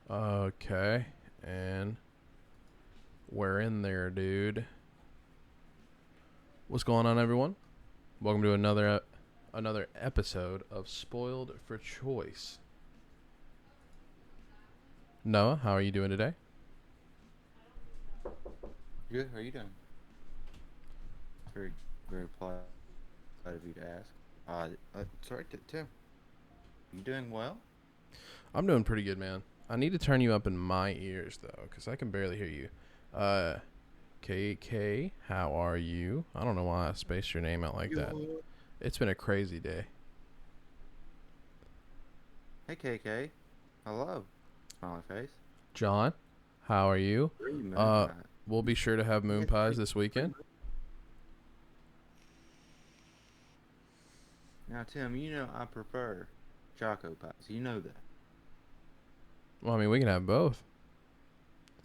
Okay, and we're in there, dude. What's going on, everyone? Welcome to another episode of Spoiled for Choice. Noah, how are you doing today? Good. How are you doing? Very, very polite of you to ask. Sorry, Tim. You doing well? I'm doing pretty good, man. I need to turn you up in my ears though, because I can barely hear you. Uh, KK, how are you? I don't know why I spaced your name out like that. Good. It's been a crazy day. Hey, KK. Hello. Smiley face. John, how are you? Three moon Uh, pie. we'll be sure to have You moon get pies this three weekend. moon. Now, Tim, you know I prefer choco pies. You know that. Well, I mean, we can have both.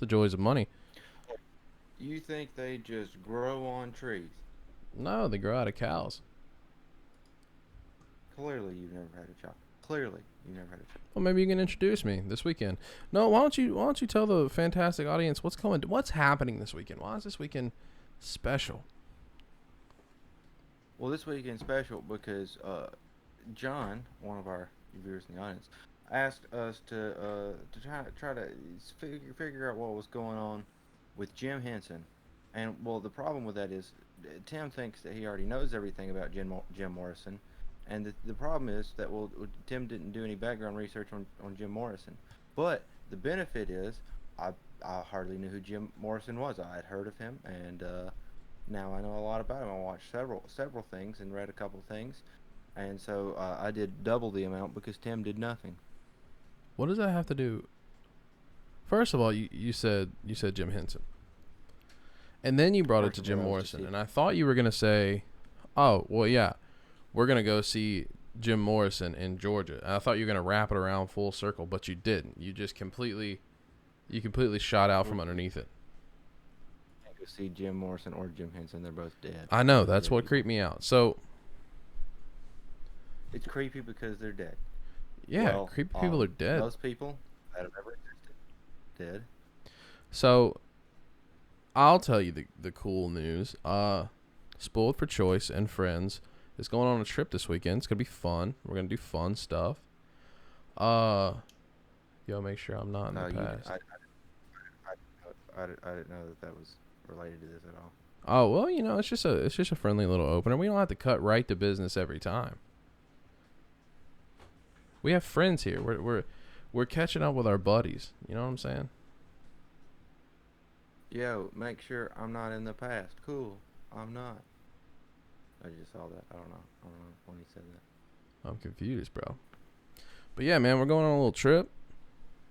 The joys of money. You think they just grow on trees? No, they grow out of cows. Clearly, you've never had a chocolate. Clearly, you've never had a chocolate. Well, maybe you can introduce me this weekend. No, why don't you tell the fantastic audience what's happening this weekend? Why is this weekend special? Well, this weekend's special because John, one of our viewers in the audience, asked us to try to figure out what was going on with Jim Henson, and well, the problem with that is Tim thinks that he already knows everything about Jim Morrison, and the problem is that Tim didn't do any background research on Jim Morrison, but the benefit is I I hardly knew who Jim Morrison was. I had heard of him, and now I know a lot about him. I watched several things and read a couple things, and so I did double the amount because Tim did nothing. What does that have to do? First of all, you said Jim Henson, and then you brought it First to of all, Jim that was just Morrison, it. and I thought you were gonna say, "Oh, well, yeah, we're gonna go see Jim Morrison in Georgia." And I thought you were gonna wrap it around full circle, but you didn't. You completely shot out We from underneath it. can't go see Jim Morrison or Jim Henson. They're both dead. I know Really that's dead what people. creeped me out. So It's creepy because they're dead. yeah, Well, creepy people are dead. most people that have ever existed dead. So I'll tell you the cool news. Spoiled for Choice and Friends is going on a trip this weekend. It's gonna be fun. We're gonna do fun stuff. Uh, yo, make sure I'm not in the You, past. I didn't know that that was related to this at all. Oh well, it's just a friendly little opener. We don't have to cut right to business every time. We have friends here. We're catching up with our buddies. You know what I'm saying? Yo, make sure I'm not in the past. Cool, I'm not. I just saw that. I don't know. I don't know when he said that. I'm confused, bro. But yeah, man, we're going on a little trip,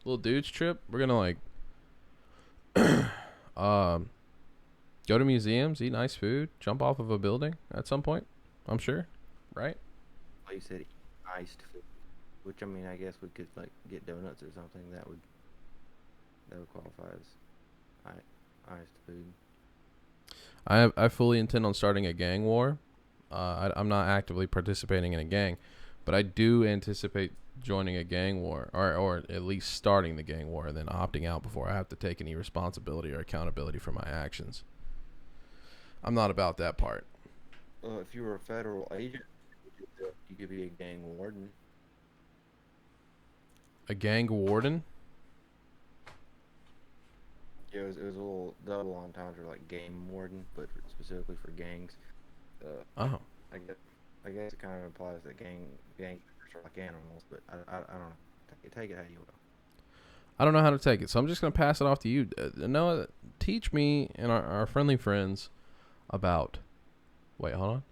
little dudes trip. We're gonna like um go to museums, eat nice food, jump off of a building at some point. I'm sure, right? Well, he said iced food, which I mean, I guess we could like get donuts or something. That would qualify as iced food. I fully intend on starting a gang war. I'm not actively participating in a gang, but I do anticipate joining a gang war, or at least starting the gang war, and then opting out before I have to take any responsibility or accountability for my actions. I'm not about that part. If you were a federal agent, you could be a gang warden. A gang warden? Yeah, it was a little double entendre, like game warden, but specifically for gangs. Uh, Oh, I guess I guess it kind of implies that gang are like animals, but I don't know. Take it how you will. I don't know how to take it, so I'm just gonna pass it off to you. Noah, teach me and our friendly friends about. Wait, hold on.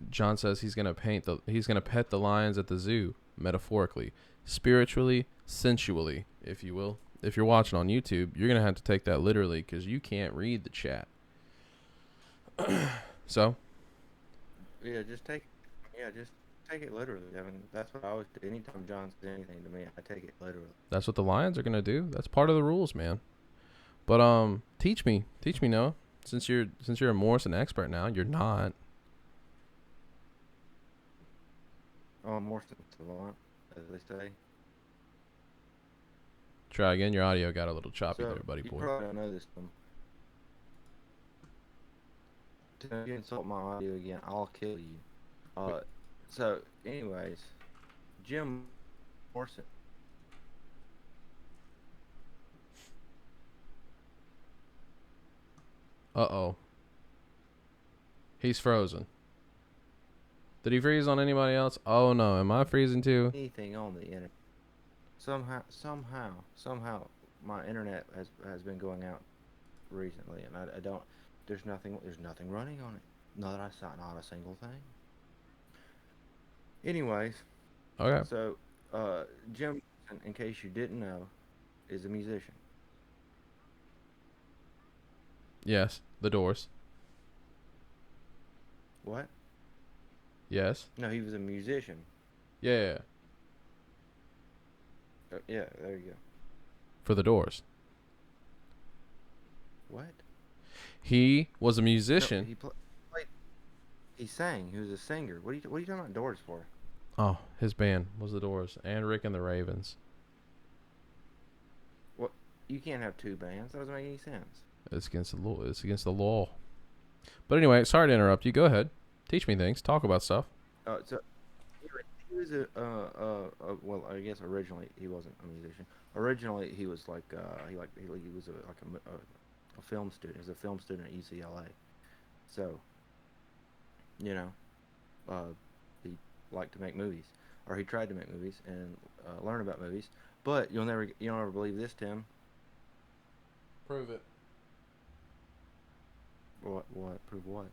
John says he's gonna pet the lions at the zoo, metaphorically, spiritually, sensually, if you will. If you're watching on YouTube, you're gonna have to take that literally because you can't read the chat. So Yeah, just take it literally. I mean, that's what I always do. Anytime John says anything to me, I take it literally. that's what the lions are gonna do. That's part of the rules, man. But teach me, Noah. Since you're a Morrison expert now, you're not. Oh, more savant, as they say. Try again. Your audio got a little choppy So there, buddy you boy. probably don't know this. If you insult my audio again, I'll kill you. Uh, so anyways, Jim Morrison. Uh-oh. He's frozen. Did he freeze on anybody else? Oh, no. Am I freezing too? Anything on the internet. Somehow, my internet has been going out recently, and I don't. There's nothing running on it. Not I saw not a single thing. Anyways, Okay. so Jim, in case you didn't know, is a musician. Yes. The Doors. What? Yes. No, he was a musician. Yeah. Yeah, there you go. For the Doors. What? He was a No, musician. played. He sang. He was a singer. What are you talking about Doors for? Oh, his band was the Doors and Rick and the Ravens. What? You can't have two bands. That doesn't make any sense. It's against the law. It's against the law. But anyway, sorry to interrupt you. Go ahead. Teach me things. Talk about stuff. So he was well, I guess originally he wasn't a musician. Originally he was like he was a film student. He was a film student at UCLA. So you know, uh, he liked to make movies, or he tried to make movies and learn about movies. But you'll never believe this, Tim. Prove it. What? Prove what?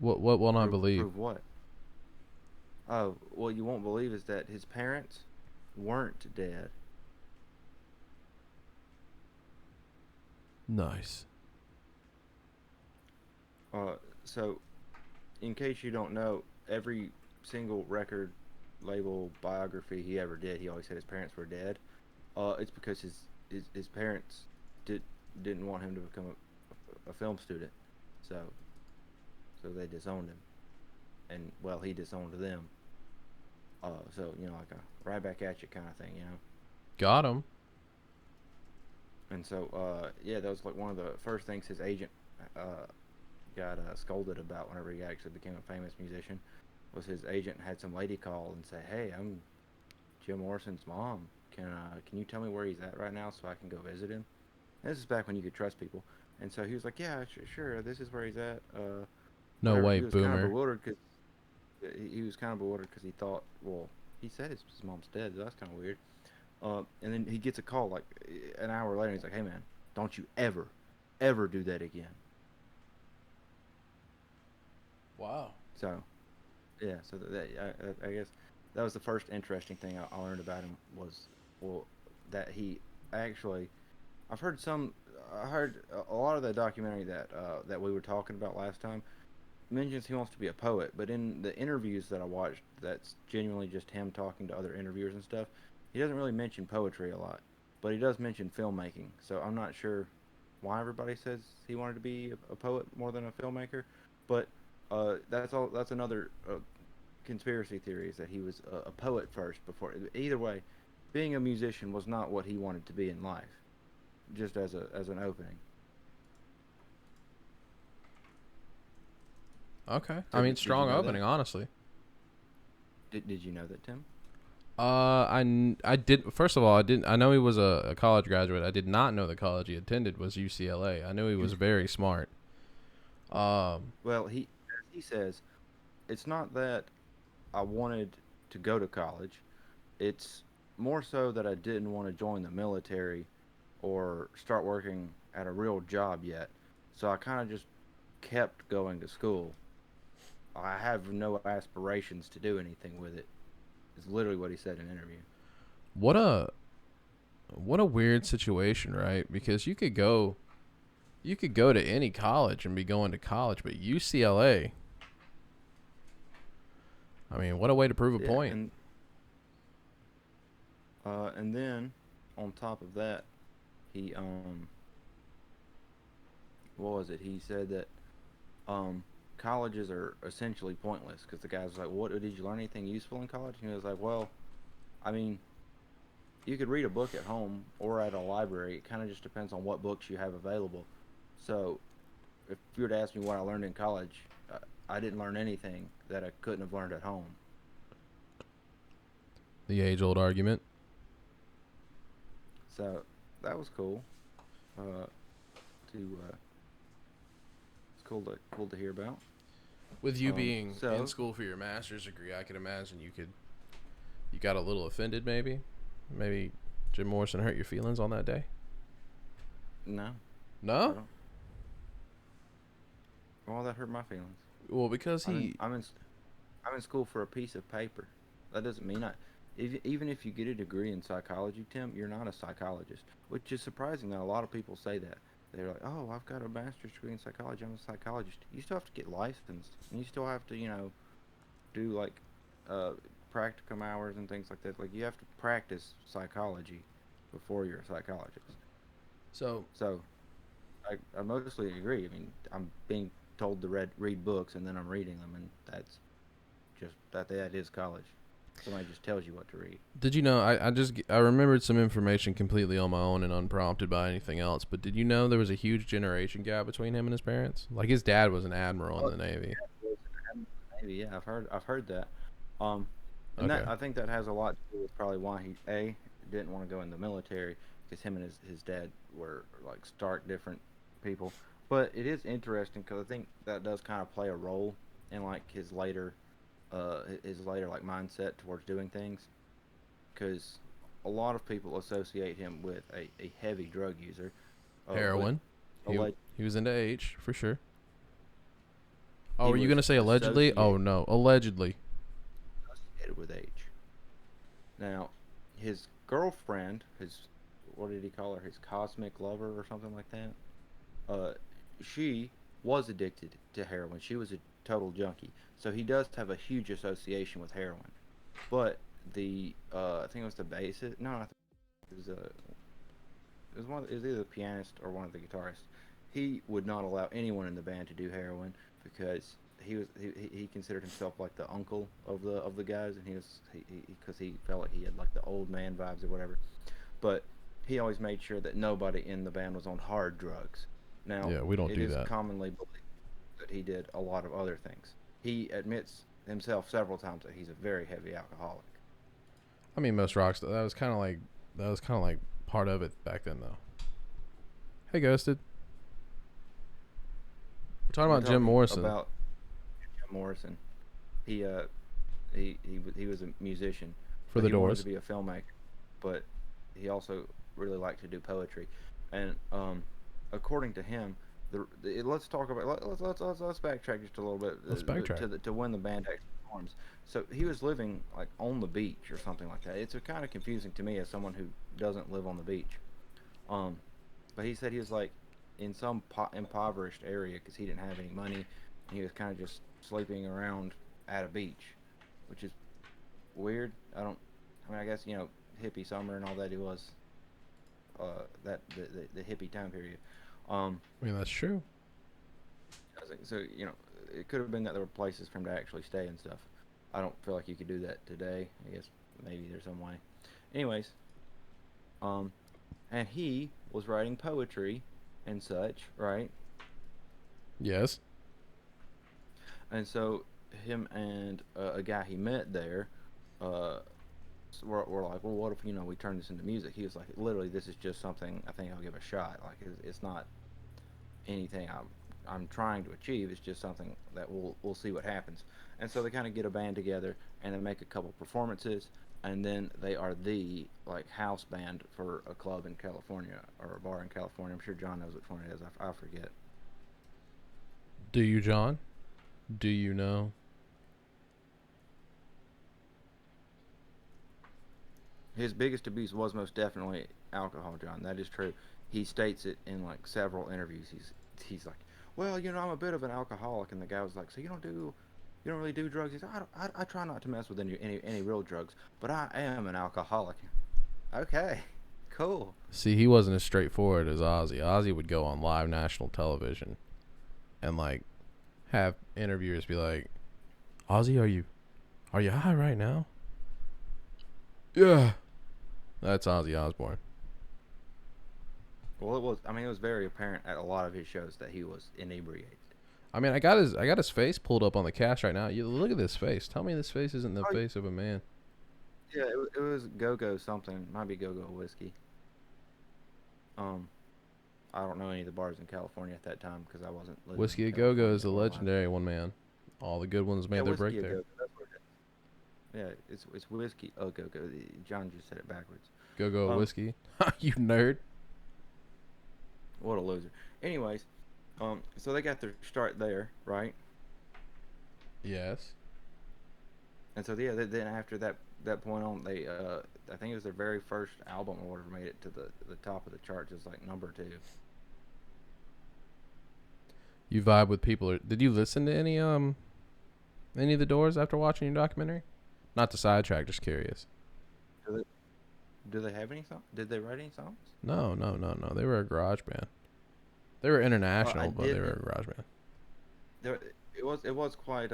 What will not believe? Prove what? Oh, what you won't believe is that his parents weren't dead. Nice. So, in case you don't know, every single record label biography he ever did, he always said his parents were dead. It's because his parents didn't want him to become a film student, so they disowned him, and well, he disowned them. So like a right back at you kind of thing. Got him. And so yeah, that was like one of the first things his agent got scolded about whenever he actually became a famous musician. Was his agent had some lady call and say, "Hey, I'm Jim Morrison's mom. Can you tell me where he's at right now so I can go visit him?" And this is back when you could trust people. And so he was like, "Yeah, sure. This is where he's at." No Whatever. way, He was kind of boomer. bewildered because he thought, well, he said his mom's dead. So that's kind of weird. And then he gets a call like an hour later. And he's like, "Hey, man, don't you ever do that again." Wow. So, yeah. So I guess that was the first interesting thing I learned about him was, well, that he actually, I heard a lot of the documentary that we were talking about last time mentions he wants to be a poet, but in the interviews that I watched, that's genuinely just him talking to other interviewers and stuff. He doesn't really mention poetry a lot, but he does mention filmmaking. So I'm not sure why everybody says he wanted to be a poet more than a filmmaker, but that's all. That's another conspiracy theory is that he was a poet first before. Either way, being a musician was not what he wanted to be in life. Just as an opening. Okay. So I mean, did you strong know that? opening, honestly. Did you know that, Tim? I did. First of all, I didn't. I know he was a college graduate. I did not know the college he attended was UCLA. I knew he was very smart. Well, he says it's not that I wanted to go to college. It's more so that I didn't want to join the military or start working at a real job yet. So I kind of just kept going to school. I have no aspirations to do anything with it. Is literally what he said in an interview. what a what a weird situation, right? Because you could go to any college and be going to college, but UCLA. I mean, what a way to prove a Yeah, point. and then on top of that, he what was it? He said that colleges are essentially pointless because the guy was like, "What did you learn anything useful in college?" And he was like, "Well, I mean, you could read a book at home or at a library. It kind of just depends on what books you have available. So, if you were to ask me what I learned in college, I didn't learn anything that I couldn't have learned at home." The age-old argument. So that was cool. Uh, to It's cool to hear about. With you being So in school for your master's degree, I could imagine you got a little offended, maybe. Maybe Jim Morrison hurt your feelings on that day. no, I No? don't. Well, that hurt my feelings. Well, because I'm in, he. I'm in I'm in school for a piece of paper. That doesn't mean even if you get a degree in psychology, Tim, you're not a psychologist, which is surprising that a lot of people say that. They're like, "Oh, I've got a master's degree in psychology. I'm a psychologist." You still have to get licensed, and you still have to, do like uh, practicum hours and things like that. Like you have to practice psychology before you're a psychologist. So So I mostly agree. I mean, I'm being told to read books, and then I'm reading them, and that's just that is college. Somebody just tells you what to read. did you know? I remembered some information completely on my own and unprompted by anything else. But did you know there was a huge generation gap between him and his parents? Like his dad was an admiral in the Navy. Maybe, yeah, I've heard that. Um, and Okay. that I think that has a lot to do with probably why he didn't want to go in the military because him and his dad were like stark different people. But it is interesting because I think that does kind of play a role in like his later like mindset towards doing things because a lot of people associate him with a heavy drug user. With Heroin. He alleged he was into H for sure. Oh, he were you was gonna say allegedly? Oh no, allegedly. associated with H. Now, his girlfriend, his what did he call her? His cosmic lover or something like that. Uh, she was addicted to heroin. She was a total junkie. So he does have a huge association with heroin. But I think it was the bassist. No, I think it was it was either the pianist or one of the guitarists. He would not allow anyone in the band to do heroin because he considered himself like the uncle of the guys, and he because he felt like he had like the old man vibes or whatever. But he always made sure that nobody in the band was on hard drugs. Now, Yeah, we don't it do is that. commonly believed that he did a lot of other things. He admits himself several times that he's a very heavy alcoholic. I mean, most rocks. That was kind of like part of it back then, though. Hey, Ghosted. We're talking We're about Jim talking Morrison. about Jim Morrison. He he was a musician, For but the he wanted Doors. to be a filmmaker. But he also really liked to do poetry, and according to him, let's talk about let's backtrack just a little bit Let's backtrack. to when the band actually forms. So he was living like on the beach or something like that. It's kind of confusing to me as someone who doesn't live on the beach. Um, but he said he was like in some impoverished area because he didn't have any money, and he was kind of just sleeping around at a beach, which is weird. I mean, I guess hippie summer and all that. It was that the hippie time period. Um, I mean, that's true. so it could have been that there were places for him to actually stay and stuff. I don't feel like you could do that today. I guess maybe there's some way. Anyways, um, and he was writing poetry and such, right? Yes. And so him and a guy he met there, uh, were like, well, what if we turn this into music? He was like, literally, this is just something I think I'll give a shot. Like it's not anything I'm trying to achieve. It's just something that we'll see what happens. And so they kind of get a band together and they make a couple performances, and then they are the like house band for a club in California or a bar in California. I'm sure John knows which one it is. I forget. Do you, John? Do you know? His biggest abuse was most definitely alcohol, John. That is true. He states it in like several interviews. He's like, well, I'm a bit of an alcoholic, and the guy was like, so you don't really do drugs? He's like, I try not to mess with any real drugs, but I am an alcoholic. Okay, cool. See, he wasn't as straightforward as Ozzy. Ozzy would go on live national television and like have interviewers be like, Ozzy, are you high right now? Yeah. That's Ozzy Osbourne. Well, it was. I mean, it was very apparent at a lot of his shows that he was inebriated. I mean, I got his face pulled up on the cast right now. You look at this face. Tell me this face isn't the Oh, face of a man. yeah, it was Go Go something. Might be Go Go whiskey. Um, I don't know any of the bars in California at that time because I wasn't living Whiskey a in Go Go California. is the Well, legendary one, man. All the good ones yeah, made their break whiskey a Go there. Go. That's what it is. Yeah, it's whiskey a Go Go. John just said it backwards. Go Go Um, Whiskey. You nerd. what a loser. Anyways, so they got their start there, right? Yes. And so yeah, then after that point on, they I think it was their very first album or whatever made it to the top of the charts as like number 2. You vibe with people. Did you listen to any of the Doors after watching your documentary? Not to sidetrack, just curious. Do they, do they have any songs? Did they write any songs? No. They were a garage band. They were international, I but they did. were a garage band. There, it was quite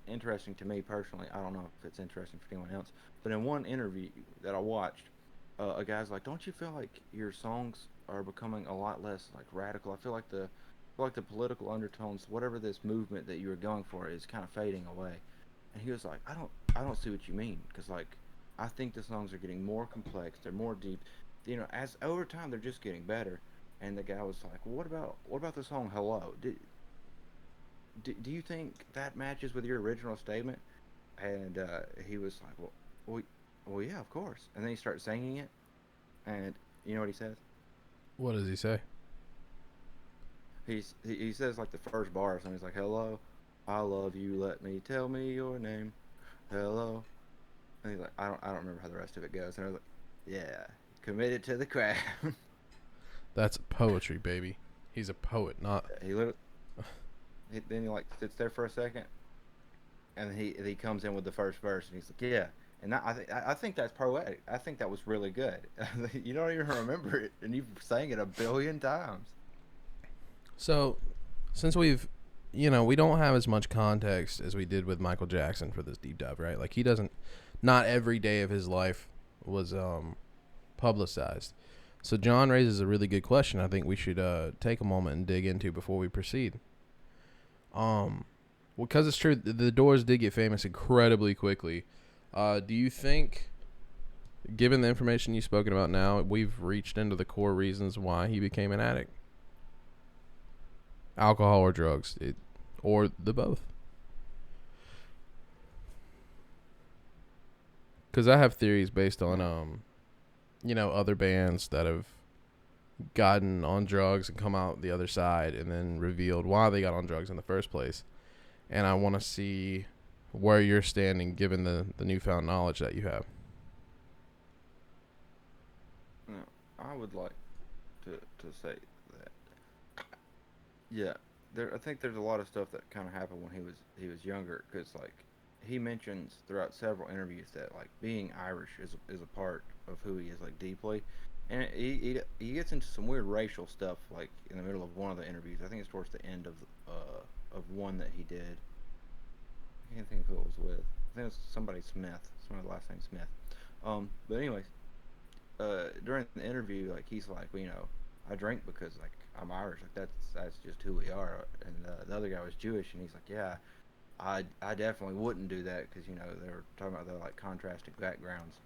interesting to me personally. I don't know if it's interesting for anyone else, but in one interview that I watched, a guy's like, "Don't you feel like your songs are becoming a lot less like radical? I feel like the political undertones, whatever this movement that you were going for, is kind of fading away." And he was like, I don't see what you mean, because like, I think the songs are getting more complex, they're more deep, you know, as over time they're just getting better. And the guy was like, well, what about the song Hello? Do you think that matches with your original statement? And he was like, well, well, yeah, of course. And then he starts singing it, and you know what he says? What does he say? He says like the first bar or something. He's like, "Hello, I love you. Let me tell me your name. Hello." And he's like, I don't remember how the rest of it goes. And I was like, "Yeah, committed to the craft." That's poetry, baby. He's a poet, not. he literally, then he like sits there for a second, and he comes in with the first verse, and he's like, "Yeah." And I think that's poetic. I think that was really good. You don't even remember it, and you've sang it a billion times. So, since we don't have as much context as we did with Michael Jackson for this deep dive, right? Like he doesn't, not every day of his life was publicized. So John raises a really good question. I think we should take a moment and dig into before we proceed. Well, because it's true, the Doors did get famous incredibly quickly. Do you think, given the information you've spoken about now, we've reached into the core reasons why he became an addict? Alcohol or drugs, or the both? Because I have theories based on other bands that have gotten on drugs and come out the other side and then revealed why they got on drugs in the first place. And I want to see where you're standing given the newfound knowledge that you have. No, I would like to say that. Yeah, I think there's a lot of stuff that kind of happened when he was younger, because like he mentions throughout several interviews that like being Irish is a part of who he is, like deeply, and he gets into some weird racial stuff like in the middle of one of the interviews. I think it's towards the end of one that he did. I can't think of who it was with. I think it was somebody Smith. Somebody last name Smith. But anyways, during the interview, like he's like, well, you know, I drink because like I'm Irish, like that's just who we are. And the other guy was Jewish, and he's like, yeah, I definitely wouldn't do that, because you know they were talking about their like contrasting backgrounds.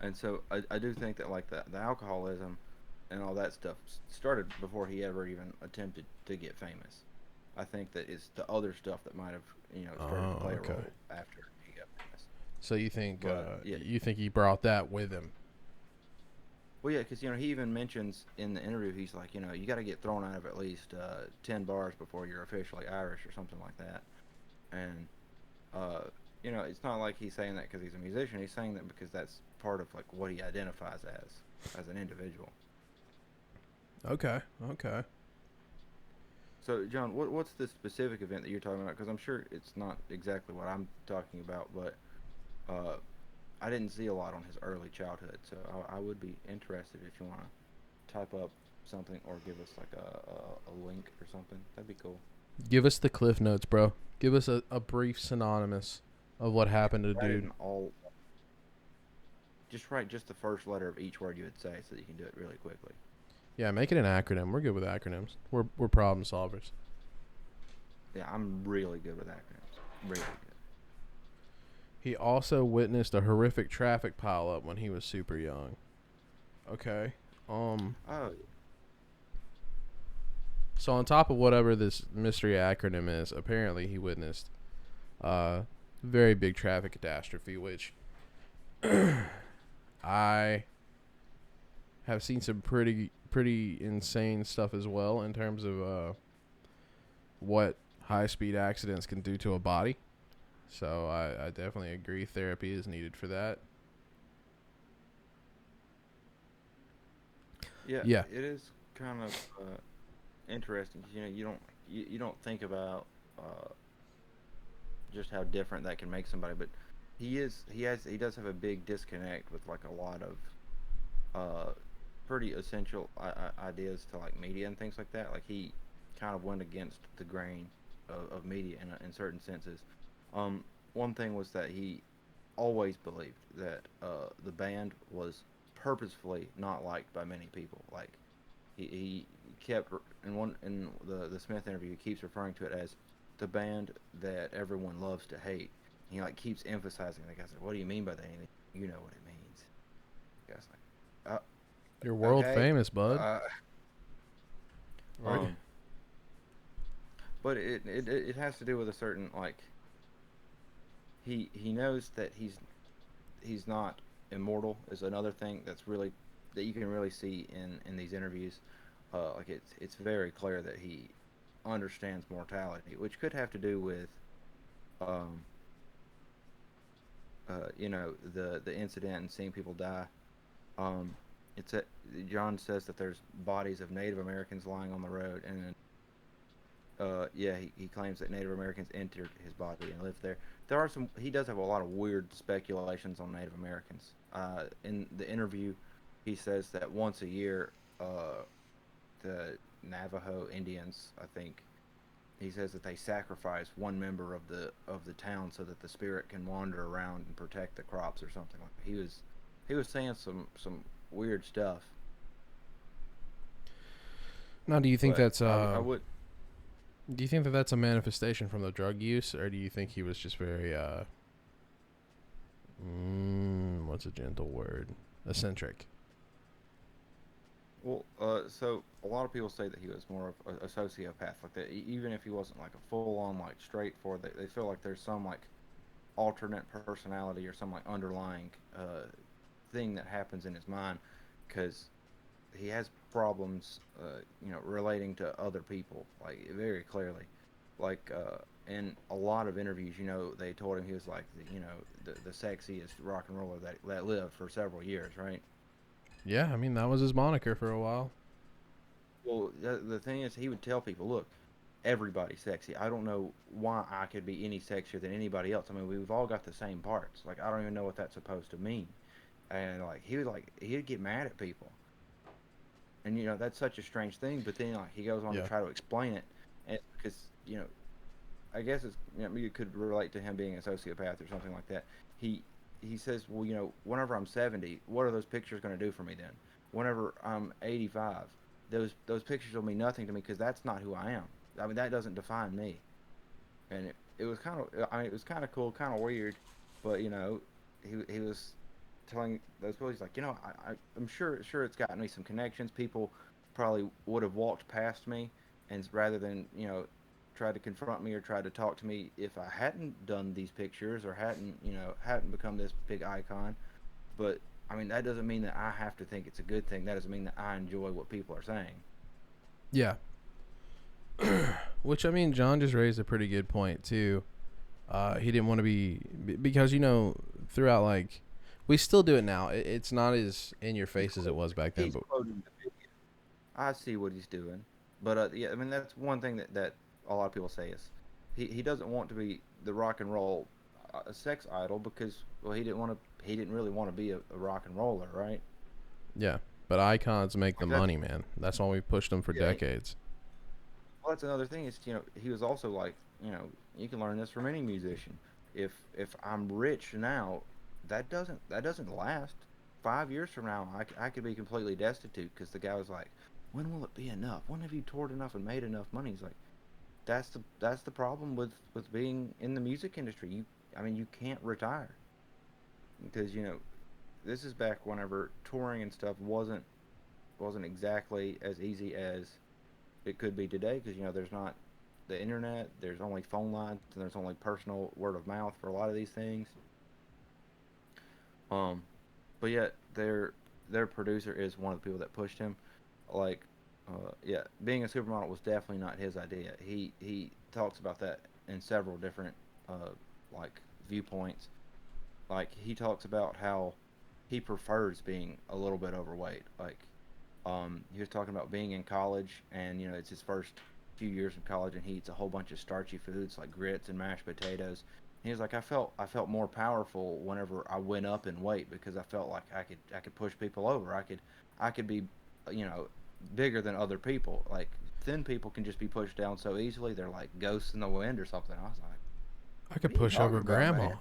And so I do think that like the alcoholism and all that stuff started before he ever even attempted to get famous. I think that it's the other stuff that might have started to play a role after he got famous. So you think Yeah. you think he brought that with him? Well, yeah, because he even mentions in the interview, he's like, you got to get thrown out of at least 10 bars before you're officially Irish or something like that. And it's not like he's saying that because he's a musician. He's saying that because that's part of like what he identifies as an individual. Okay. So, John, what's the specific event that you're talking about? Because I'm sure it's not exactly what I'm talking about, but I didn't see a lot on his early childhood, so I would be interested if you want to type up something or give us like a link or something. That'd be cool. Give us the cliff notes, bro. Give us a brief synonymous of what happened to the Write it dude. in all. Just write just the first letter of each word you would say, so that you can do it really quickly. Yeah, make it an acronym. We're good with acronyms. We're problem solvers. Yeah, I'm really good with acronyms. Really good. He also witnessed a horrific traffic pileup when he was super young. Okay. Oh, So on top of whatever this mystery acronym is, apparently he witnessed a very big traffic catastrophe, which I have seen some pretty insane stuff as well in terms of what high speed accidents can do to a body. So I definitely agree therapy is needed for that. yeah. Yeah. It is kind of interesting 'cause, you don't think about uh, just how different that can make somebody, but he does have a big disconnect with like a lot of uh, pretty essential ideas to like media and things like that. Like he kind of went against the grain of media in certain senses. Um, One thing was that he always believed that the band was purposefully not liked by many people. Like he kept in the Smith interview, he keeps referring to it as the band that everyone loves to hate. He like keeps emphasizing. The guy's like, "What do you mean by that?" And you know what it means. The guy's like, You're world "Okay." famous, bud. Uh, Right. um, but it has to do with a certain like he knows that he's not immortal is another thing that's really that you can really see in these interviews. Like it's very clear that he understands mortality, which could have to do with um, the incident and seeing people die. Um, it's a, John says that there's bodies of Native Americans lying on the road, and yeah, he claims that Native Americans entered his body and lived there. There are some. He does have a lot of weird speculations on Native Americans. In the interview, he says that once a year, the Navajo Indians, I think, he says that they sacrifice one member of the town so that the spirit can wander around and protect the crops or something like that. He was saying some weird stuff, Now, do you think but that's I would. do you think that that's a manifestation from the drug use, or do you think he was just very what's a gentle word? Eccentric. Well, so a lot of people say that he was more of a sociopath, like that. Even if he wasn't like a full-on like straightforward, they feel like there's some like alternate personality or some like underlying thing that happens in his mind, because he has problems, relating to other people, like very clearly, like in a lot of interviews, they told him he was like the sexiest rock and roller that lived for several years, right? Yeah, I mean that was his moniker for a while. Well, the thing is, he would tell people, "Look, everybody's sexy. I don't know why I could be any sexier than anybody else. I mean, we've all got the same parts. Like, I don't even know what that's supposed to mean." And like, he'd get mad at people, and that's such a strange thing. But then like he goes on to Yeah. try to explain it, and because I guess it's you could relate to him being a sociopath or something like that. He he says, well, whenever I'm 70, what are those pictures going to do for me then? Whenever I'm 85, those pictures will mean nothing to me because that's not who I am. I mean, that doesn't define me. And it was kind of, I mean, it was kind of cool, kind of weird, but he was telling those people, he's like, I'm sure it's gotten me some connections. People probably would have walked past me, and rather than tried to confront me or tried to talk to me if I hadn't done these pictures or hadn't become this big icon. But I mean, that doesn't mean that I have to think it's a good thing. That doesn't mean that I enjoy what people are saying. Yeah. Which I mean, John just raised a pretty good point too. He didn't want to because throughout like we still do it now. It's not as in your He's face as it quoting, was back then, he's but quoting the video. I see what he's doing, but yeah, I mean that's one thing that a lot of people say is he doesn't want to be the rock and roll sex idol because well he didn't really want to be a rock and roller, right? yeah. But icons make the Like that's money, man. That's why we pushed them for yeah. decades. Well, that's another thing is, he was also like, you can learn this from any musician. If I'm rich now, that doesn't last. 5 years from now, I could be completely destitute because the guy was like, when will it be enough? When have you toured enough and made enough money? He's like, that's the problem with being in the music industry. I mean, you can't retire because this is back whenever touring and stuff wasn't exactly as easy as it could be today because there's not the internet, there's only phone lines, and there's only personal word of mouth for a lot of these things. Um, but yet their producer is one of the people that pushed him. Like, yeah, being a supermodel was definitely not his idea. He talks about that in several different like viewpoints. Like he talks about how he prefers being a little bit overweight. Like he was talking about being in college, and it's his first few years in college, and he eats a whole bunch of starchy foods like grits and mashed potatoes. And he was like, I felt more powerful whenever I went up in weight because I felt like I could push people over. I could be, you know, bigger than other people. Like thin people can just be pushed down so easily. They're like ghosts in the wind or something. I was like, I what could are you push over talking about, grandma. man?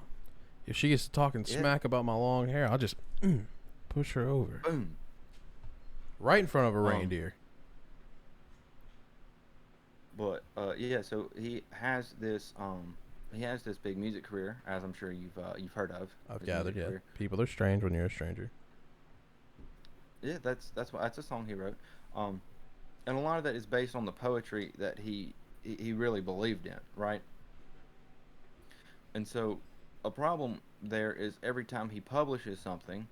If she gets to talking Yeah, smack about my long hair, I'll just push her over. boom. Right in front of a Um, reindeer. but yeah, so he has this big music career, as I'm sure you've heard of I've his gathered, music yeah. career. People are strange when you're a stranger. Yeah, that's a song he wrote. Um, and a lot of that is based on the poetry that he really believed in, right? And so a problem there is every time he publishes something,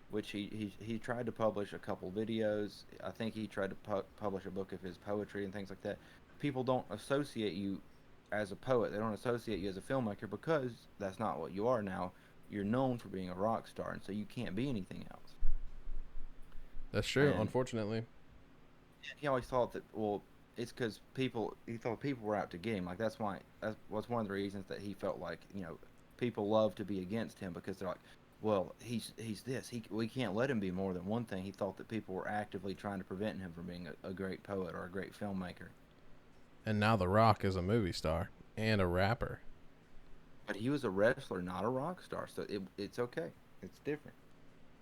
which he tried to publish a couple videos. I think he tried to publish a book of his poetry and things like that. People don't associate you as a poet. They don't associate you as a filmmaker because that's not what you are now. You're known for being a rock star, and so you can't be anything else. That's true, And unfortunately. he always thought that, well, it's because he thought people were out to get him. Like that's was one of the reasons that he felt like people love to be against him because they're like, well, he's this, we can't let him be more than one thing. He thought that people were actively trying to prevent him from being a great poet or a great filmmaker. And now The Rock is a movie star and a rapper. But he was a wrestler, not a rock star, so it's okay. It's different.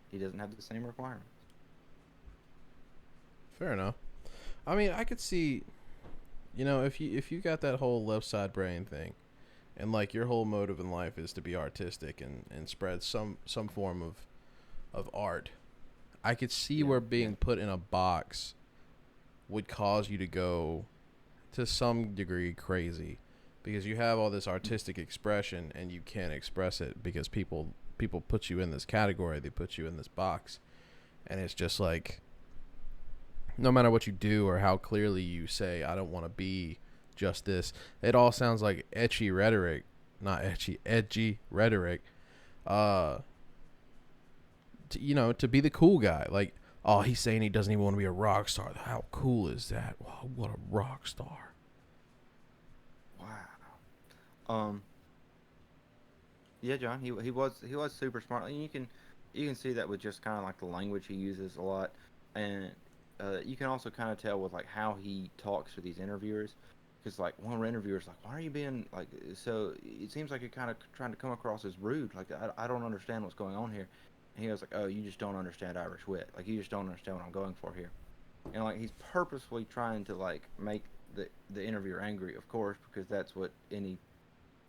He doesn't have the same requirements. Fair enough. I mean, I could see, if you got that whole left side brain thing, and like your whole motive in life is to be artistic and spread some form of art, I could see Yeah, where yeah, being put in a box would cause you to go to some degree crazy because you have all this artistic expression and you can't express it because people put you in this category, they put you in this box, and it's just like no matter what you do or how clearly you say I don't want to be just this, it all sounds like etchy rhetoric, not etchy, edgy rhetoric. Uh, to be the cool guy, like, oh, he's saying he doesn't even want to be a rock star. How cool is that? Wow, what a rock star. wow. Um, yeah, John, he was super smart, and you can see that with just kind of like the language he uses a lot, and you can also kind of tell with like how he talks to these interviewers, because like one of the interviewers like, why are you being like so? It seems like you're kind of trying to come across as rude. Like I don't understand what's going on here. And he was like, oh, you just don't understand Irish wit. Like you just don't understand what I'm going for here. And like he's purposefully trying to like make the interviewer angry, of course, because that's what any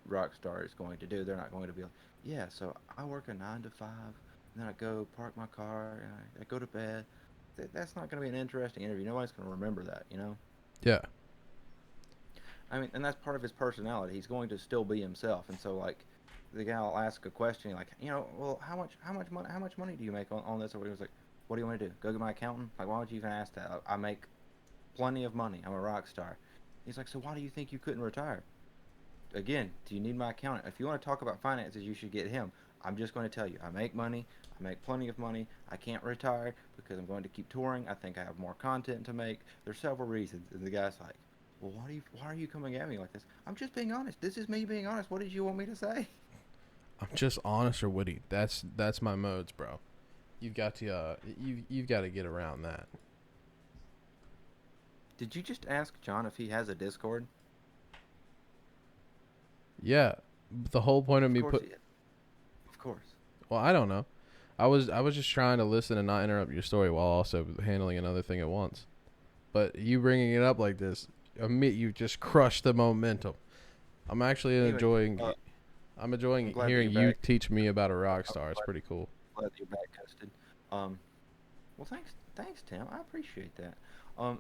rock star is going to do. They're not going to be like, yeah, so I work a 9 to 5, and then I go park my car, and I go to bed. That's not going to be an interesting interview. Nobody's going to remember that. Yeah, I mean, and that's part of his personality. He's going to still be himself, and so like, the guy will ask a question like, well, how much money do you make on this? Or he was like, what do you want to do? Go get my accountant? Like, why would you even ask that? I make plenty of money. I'm a rock star. He's like, so why do you think you couldn't retire? Again, do you need my accountant? If you want to talk about finances, you should get him. I'm just going to tell you, I make money. I make plenty of money. I can't retire because I'm going to keep touring. I think I have more content to make. There's several reasons. And the guy's like, well, why are you coming at me like this? I'm just being honest. This is me being honest. What did you want me to say? I'm just honest or witty. That's my modes, bro. You've got to get around that. Did you just ask John if he has a Discord? Yeah, the whole point of Of me course put. he is. Of course. Well, I don't know. I was just trying to listen and not interrupt your story while also handling another thing at once. But you bringing it up like this, admit you just crushed the momentum. I'm actually Anyway, enjoying. uh, I'm I'm enjoying glad that hearing you're you back. teach me about a rock I'm star. It's glad, pretty cool. glad that you're back, Custon. Um, well, thanks, Tim. I appreciate that.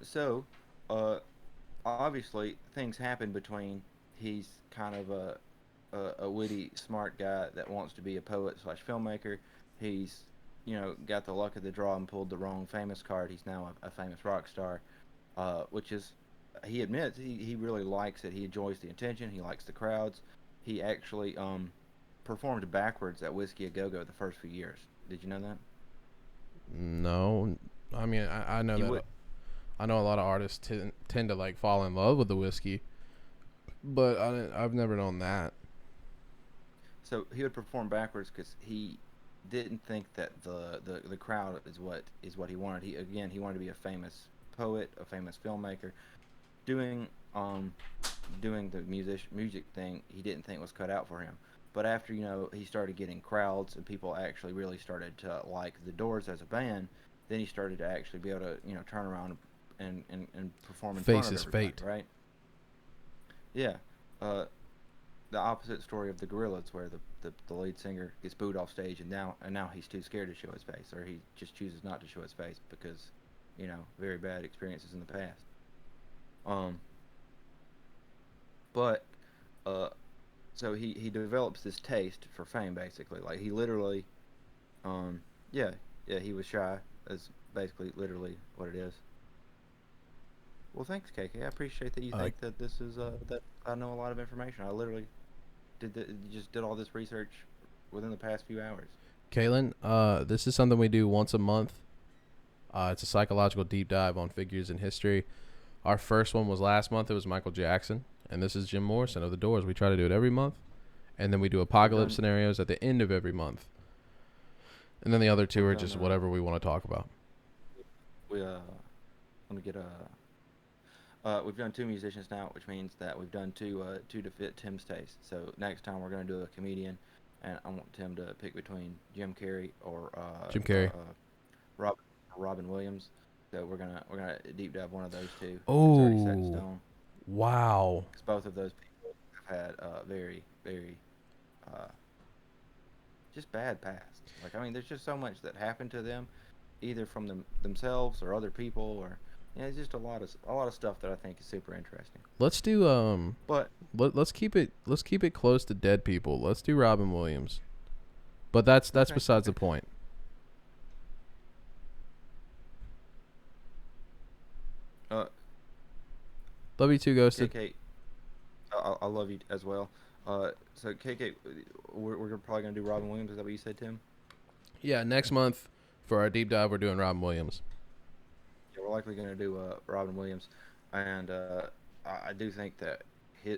So, uh, obviously things happen between he's kind of a witty, smart guy that wants to be a poet slash filmmaker. He's got the luck of the draw and pulled the wrong famous card. He's now a famous rock star, which is he admits he really likes it. He enjoys the attention. He likes the crowds. He actually performed backwards at Whiskey A Go Go the first few years. Did you know that? No, I mean I know He that would. I know a lot of artists tend to like fall in love with the whiskey, but I've never known that. So he would perform backwards because he didn't think that the crowd is what he wanted. He wanted to be a famous poet, a famous filmmaker. Doing doing the music thing, he didn't think was cut out for him. But after he started getting crowds and people actually really started to like the Doors as a band, then he started to actually be able to turn around and perform in front Face of is everybody, fate. right? Yeah. Uh, the opposite story of the Gorillaz, where the lead singer gets booed off stage, and now he's too scared to show his face, or he just chooses not to show his face because, very bad experiences in the past. Um, but uh, so he develops this taste for fame, basically. Like he literally, um, yeah, yeah, he was shy. Is basically literally what it is. Well, thanks, KK. I appreciate that you Uh, think that this is that I know a lot of information. I literally just did all this research within the past few hours. Kaylin, this is something we do once a month. It's a psychological deep dive on figures in history. Our first one was last month. It was Michael Jackson, and this is Jim Morrison of the Doors. We try to do it every month, and then we do We've apocalypse done scenarios at the end of every month, and then the other two we've are done just whatever we want to talk about. we let me get we've done two musicians now, which means that we've done two to fit Tim's taste. So next time we're gonna do a comedian, and I want Tim to pick between Jim Carrey or Jim Carrey. Rob, Robin Williams. So we're gonna deep dive one of those two. It's already set in Oh, stone wow. because both of those people have had very very uh, just bad past. Like I mean, there's just so much that happened to them, either from themselves or other people, or it's just a lot of stuff that I think is super interesting. Let's do But let's keep it close to dead people. Let's do Robin Williams. But that's okay, besides the okay. point. Uh, Love you too, Ghosted. KK, I love you as well. So KK, we're probably gonna do Robin Williams. Is that what you said, Tim? Yeah, next month for our deep dive we're doing Robin Williams. Yeah, we're likely gonna do Robin Williams, and I do think that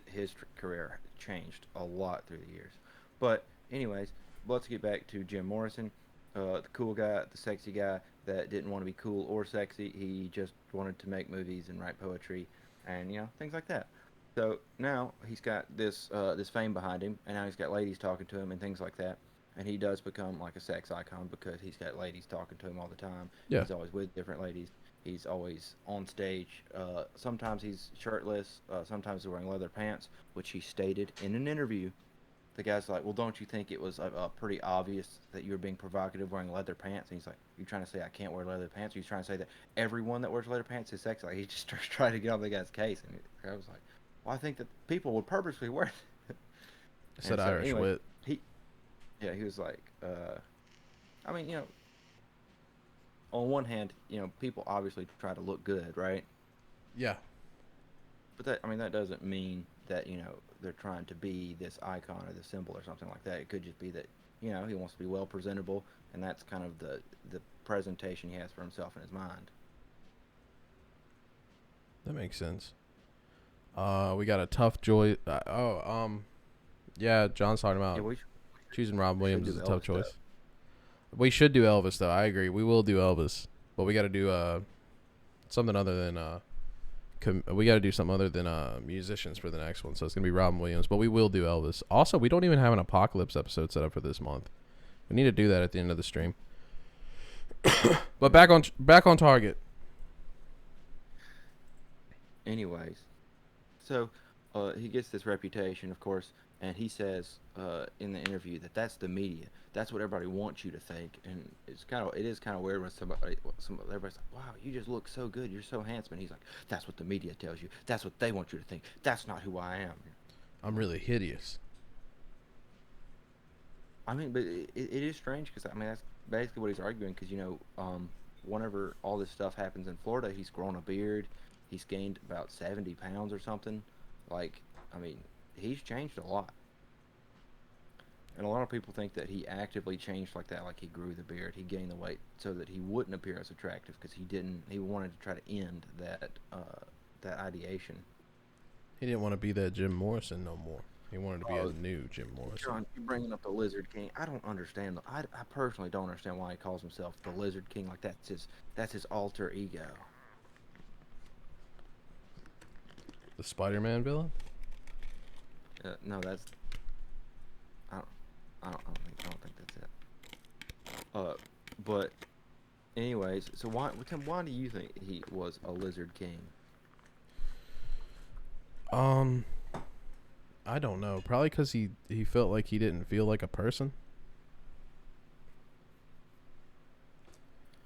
his career changed a lot through the years. But anyways, let's get back to Jim Morrison, the cool guy, the sexy guy that didn't want to be cool or sexy. He just wanted to make movies and write poetry, and things like that. So now he's got this fame behind him, and now he's got ladies talking to him and things like that. And he does become like a sex icon because he's got ladies talking to him all the time. Yeah. He's always with different ladies. He's always on stage. Sometimes he's shirtless. Sometimes he's wearing leather pants, which he stated in an interview. The guy's like, "Well, don't you think it was pretty obvious that you were being provocative wearing leather pants?" And he's like, "You trying to say I can't wear leather pants? Or you trying to say that everyone that wears leather pants is sexy?" Like he just starts trying to get on the guy's case, and I was like, "Well, I think that people would purposely wear it." Said And so, Irish anyway, wit. he, yeah, he was like, I mean, on one hand, people obviously try to look good, right? Yeah. But that, I mean, that doesn't mean that they're trying to be this icon or this symbol or something like that. It could just be that he wants to be well presentable, and that's kind of the presentation he has for himself in his mind. That makes sense. We got a tough joy. Yeah, John's talking Yeah, about choosing Robin we should Williams do is a tough Elvis choice. stuff. We should do Elvis though. I agree. We will do Elvis, but we got to do something other than we got to do something other than musicians for the next one. So it's gonna be Robin Williams, but we will do Elvis. Also, we don't even have an apocalypse episode set up for this month. We need to do that at the end of the stream. But back on target. Anyways, so he gets this reputation, of course, and he says in the interview that that's the media. That's what everybody wants you to think, and it is kind of weird when everybody's like, "Wow, you just look so good. You're so handsome." And he's like, "That's what the media tells you. That's what they want you to think. That's not who I am." I'm really hideous. I mean, but it is strange because I mean that's basically what he's arguing. Because whenever all this stuff happens in Florida, he's grown a beard. He's gained about 70 pounds or something. Like, I mean, he's changed a lot. And a lot of people think that he actively changed like that, like he grew the beard, he gained the weight so that he wouldn't appear as attractive because he wanted to try to end that ideation. He didn't want to be that Jim Morrison no more. He wanted to be a new Jim Morrison. John, you're bringing up the Lizard King. I don't understand. I personally don't understand why he calls himself the Lizard King. Like that's his alter ego. The Spider-Man villain? No, that's. I don't think that's it. But anyways, so why do you think he was a Lizard King? I don't know. Probably because he felt like he didn't feel like a person.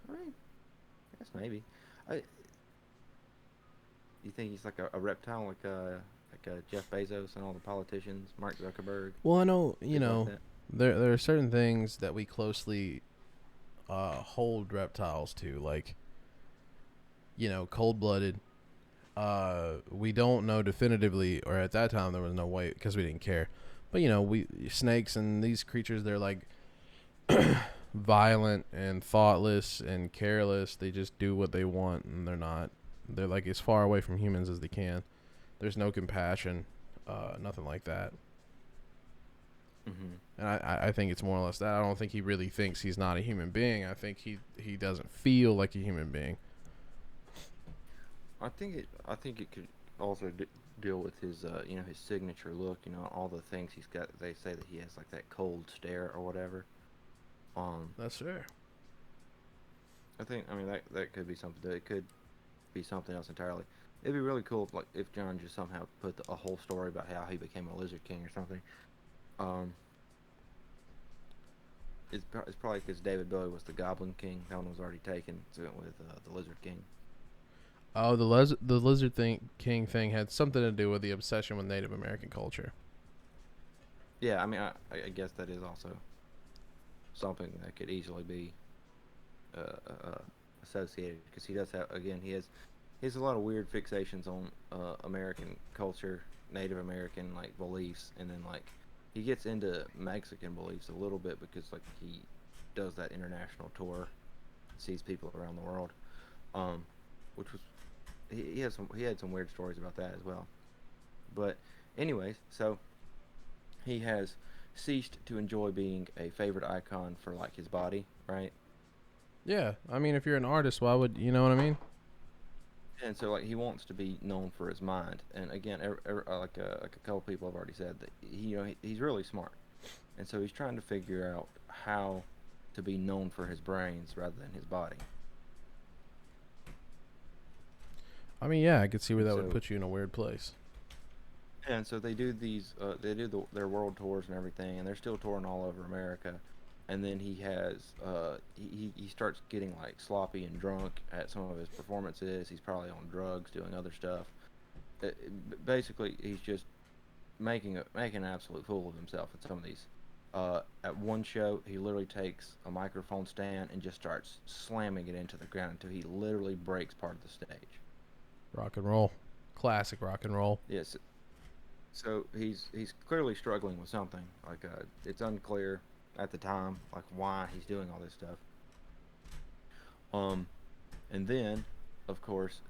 I mean, I guess maybe. You think he's like a reptile, like Jeff Bezos and all the politicians, Mark Zuckerberg? Well, I know like there are certain things that we closely hold reptiles to, like cold-blooded. We don't know definitively, or at that time there was no way because we didn't care. But snakes and these creatures, they're like violent and thoughtless and careless. They just do what they want, and they're like as far away from humans as they can. There's no compassion, nothing like that. Mm-hmm. And I think it's more or less that. I don't think he really thinks he's not a human being. I think he doesn't feel like a human being. I think it could also deal with his his signature look. All the things he's got. They say that he has like that cold stare or whatever. That's fair. I mean that could be something. It could be something else entirely. It'd be really cool if John just somehow put a whole story about how he became a Lizard King or something. It's probably because David Bowie was the Goblin King. That one was already taken. So it went with the Lizard King. Oh, the Lizard King thing had something to do with the obsession with Native American culture. Yeah, I mean, I guess that is also something that could easily be associated because he does have he has a lot of weird fixations on American culture, Native American like beliefs, and then like he gets into Mexican beliefs a little bit because like he does that international tour, sees people around the world, which was he had some weird stories about that as well. But anyways, so he has ceased to enjoy being a favorite icon for like his body, right? Yeah, I mean, if you're an artist, why would you know what I mean? And so like he wants to be known for his mind. And again, like a couple people have already said that he's really smart, and so he's trying to figure out how to be known for his brains rather than his body. I mean, yeah, I could see where that would put you in a weird place. And so they do their world tours and everything, and they're still touring all over America. And then he has he starts getting like sloppy and drunk at some of his performances. He's probably on drugs, doing other stuff. Basically, he's just making an absolute fool of himself at some of these. At one show, he literally takes a microphone stand and just starts slamming it into the ground until he literally breaks part of the stage. Rock and roll, classic rock and roll. Yes. So he's clearly struggling with something. Like it's unclear at the time, like why he's doing all this stuff. And then, of course,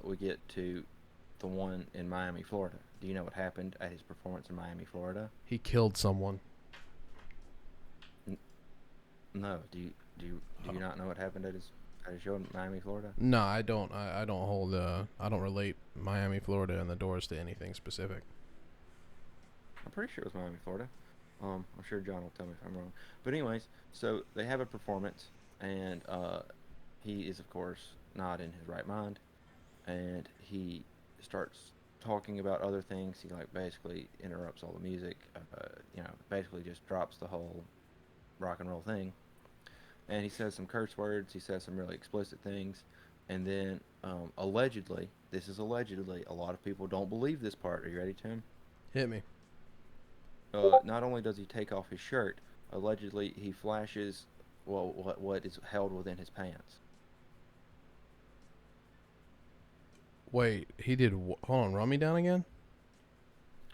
we get to the one in Miami, Florida. Do you know what happened at his performance in Miami, Florida? He killed someone. No. Do you not know what happened at at a show in Miami, Florida? No, I don't. I don't hold. I don't relate Miami, Florida, and the Doors to anything specific. I'm pretty sure it was Miami, Florida. I'm sure John will tell me if I'm wrong. But anyways, so they have a performance, and he is of course not in his right mind, and he starts talking about other things. He like basically interrupts all the music. Basically just drops the whole rock and roll thing, and he says some curse words. He says some really explicit things, and then allegedly, this is allegedly, a lot of people don't believe this part. Are you ready, Tim? Hit me. Not only does he take off his shirt, allegedly he flashes, well, what is held within his pants. Wait, he did. Hold on, run me down again.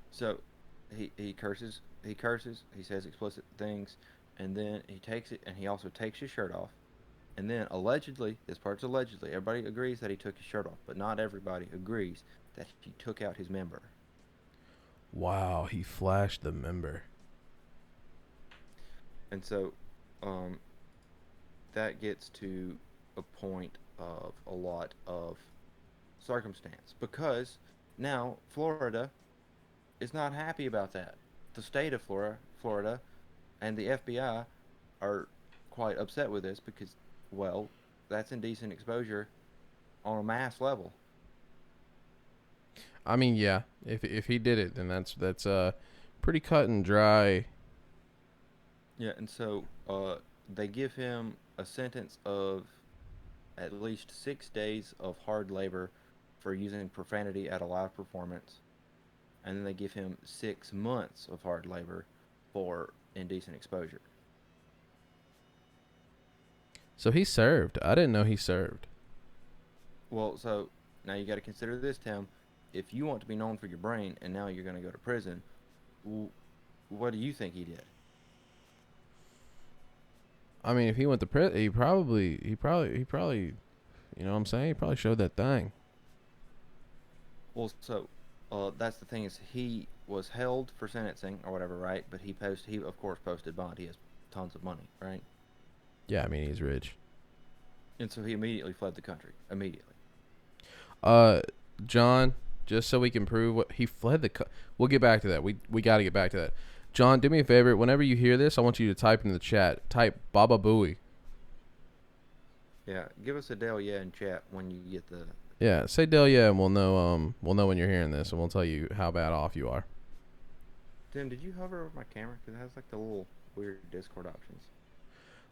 So he curses, he says explicit things, and then he takes it, and he also takes his shirt off. And then allegedly, this part's allegedly, everybody agrees that he took his shirt off, but not everybody agrees that he took out his member. Wow, he flashed the member. And so um, that gets to a point of a lot of circumstance because now Florida is not happy about that. The state of Florida, and the FBI are quite upset with this because, well, that's indecent exposure on a mass level. I mean, yeah. If he did it, then that's pretty cut and dry. Yeah, and so they give him a sentence of at least 6 days of hard labor for using profanity at a live performance, and then they give him 6 months of hard labor for indecent exposure. So he served. I didn't know he served. Well, so now you got to consider this, Tim. If you want to be known for your brain, and now you're going to go to prison, what do you think he did? I mean, if he went to prison, he probably, you know what I'm saying? He probably showed that thing. Well, so that's the thing is he was held for sentencing or whatever, right? But he of course posted bond. He has tons of money, right? Yeah, I mean, he's rich. And so he immediately fled the country. Immediately. Uh, John, just so we can prove what he fled we'll get back to that. We got to get back to that. John, do me a favor. Whenever you hear this, I want you to type in the chat. Type Baba Booey. Yeah, give us a Dell yeah in chat when you get the. Yeah, say Delia, and we'll know when you're hearing this, and we'll tell you how bad off you are. Tim, did you hover over my camera? Because it has like the little weird Discord options.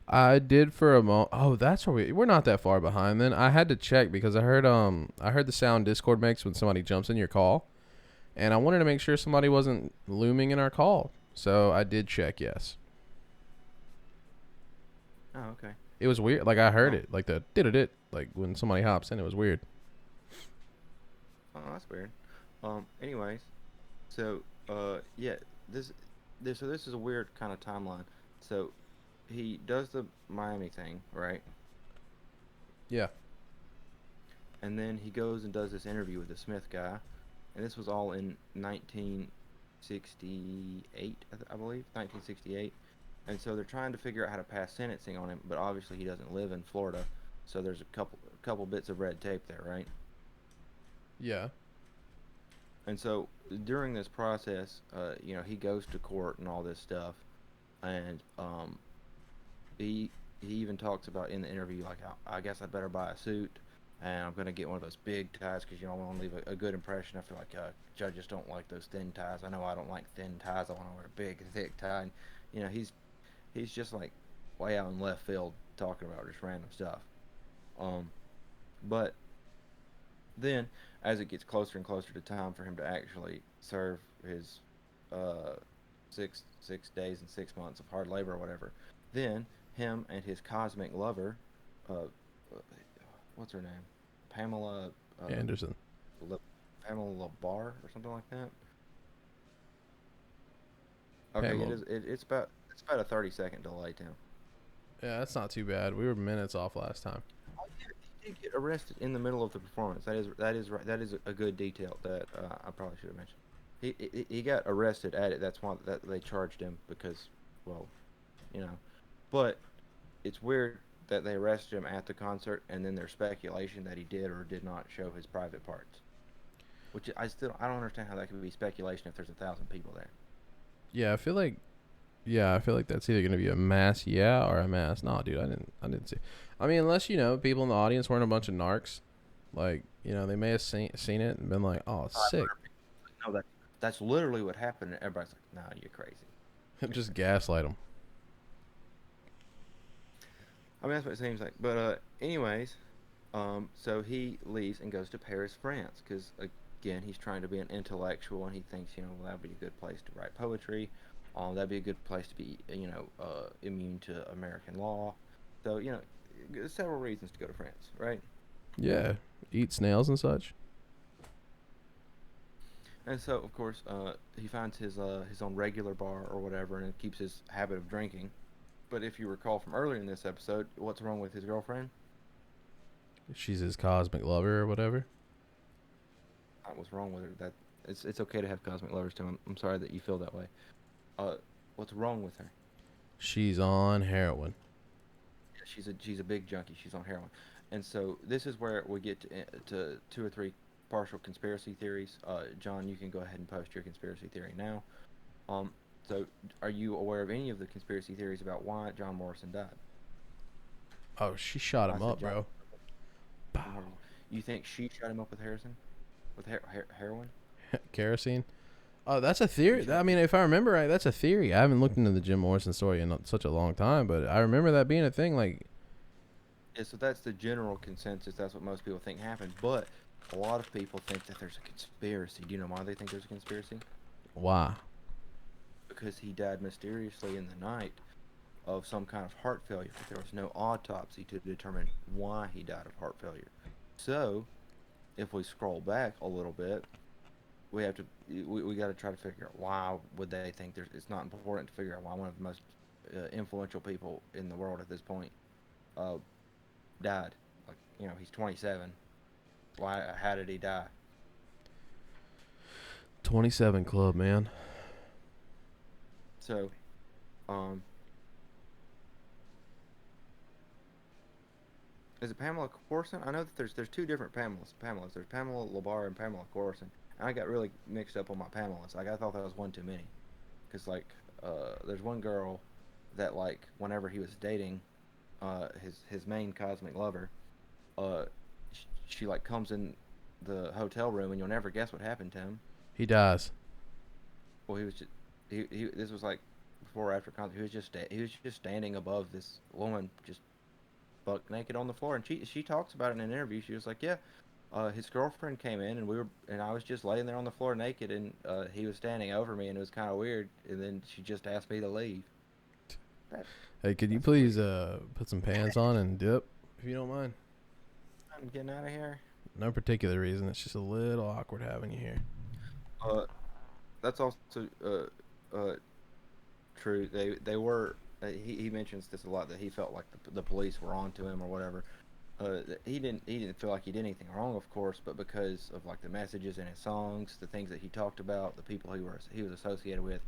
I did for a moment. Oh, that's where we're not that far behind. Then I had to check because I heard the sound Discord makes when somebody jumps in your call, and I wanted to make sure somebody wasn't looming in our call. So I did check. Yes. Oh, okay. It was weird. Like I heard it, like the did like when somebody hops in. It was weird. Oh, that's weird. Anyways, so yeah, so this is a weird kind of timeline. So he does the Miami thing, right? Yeah. And then he goes and does this interview with the Smith guy, and this was all in 1968, I believe, 1968. And so they're trying to figure out how to pass sentencing on him, but obviously he doesn't live in Florida, so there's a couple bits of red tape there, right? Yeah. And so during this process, he goes to court and all this stuff, and he even talks about in the interview like I guess I better buy a suit, and I'm gonna get one of those big ties because I want to leave a good impression. I feel like judges don't like those thin ties. I know I don't like thin ties. I want to wear a big thick tie. And, he's just like way out in left field talking about just random stuff. But then as it gets closer and closer to time for him to actually serve his uh, 6 days and 6 months of hard labor or whatever, then him and his cosmic lover, uh, what's her name, Pamela Anderson. Pamela Barr or something like that. Okay, Pamela. it's about a 30-second delay, Tim. Yeah, that's not too bad. We were minutes off last time. Oh, yeah, he did get arrested in the middle of the performance. That is a good detail that I probably should have mentioned. He got arrested at it. That's why that they charged him because, well, you know. But it's weird that they arrested him at the concert, and then there's speculation that he did or did not show his private parts. Which I don't understand how that could be speculation if there's 1,000 people there. Yeah, I feel like that's either gonna be a mass or a mass. No, dude, I didn't see. I mean, unless people in the audience weren't a bunch of narcs, like they may have seen it and been like, "Oh, sick," 500 people. No, that's literally what happened. And everybody's like, "No, you're crazy." just gaslight them. I mean, that's what it seems like. But anyways, so he leaves and goes to Paris, France, because again, he's trying to be an intellectual, and he thinks, well, that'd be a good place to write poetry. That'd be a good place to be, immune to American law. So, several reasons to go to France, right? Yeah, eat snails and such. And so, of course, he finds his own regular bar or whatever, and keeps his habit of drinking. But if you recall from earlier in this episode, what's wrong with his girlfriend? She's his cosmic lover or whatever. What's wrong with her? That it's okay to have cosmic lovers too. I'm sorry that you feel that way. What's wrong with her? She's on heroin. Yeah, she's a big junkie. She's on heroin, and so this is where we get to two or three partial conspiracy theories. John, you can go ahead and post your conspiracy theory now. So are you aware of any of the conspiracy theories about why John Morrison died? Oh, she shot him up, bro. You think she shot him up with Harrison? With heroin? Kerosene. Oh, that's a theory. I mean, if I remember right, that's a theory. I haven't looked into the Jim Morrison story in such a long time, but I remember that being a thing. Like, yeah, so that's the general consensus. That's what most people think happened. But a lot of people think that there's a conspiracy. Do you know why they think there's a conspiracy? why? Because he died mysteriously in the night of some kind of heart failure. But there was no autopsy to determine why he died of heart failure. So, if we scroll back a little bit, we have to we got to try to figure out why would they think it's not important to figure out why one of the most influential people in the world at this point died. Like, he's 27. How did he die? 27 Club, man. So is it Pamela Corson? I know that there's two different Pamelas. There's Pamela Labar and Pamela Corson. And I got really mixed up on my Pamelas. Like, I thought that was one too many. Because, like, there's one girl that, like, whenever he was dating his main cosmic lover, she like, comes in the hotel room, and you'll never guess what happened to him. He dies. Well, he was just... this was, like, before or after concert. He was just standing above this woman, just buck naked on the floor, and she talks about it in an interview. She was like, yeah, his girlfriend came in, and I was just laying there on the floor naked, and he was standing over me, and it was kind of weird, and then she just asked me to leave. Hey, could you please put some pants on and dip, if you don't mind? I'm getting out of here. No particular reason. It's just a little awkward having you here. That's also true. They were. He mentions this a lot, that he felt like the police were onto him or whatever. He didn't feel like he did anything wrong, of course, but because of, like, the messages in his songs, the things that he talked about, the people he was associated with,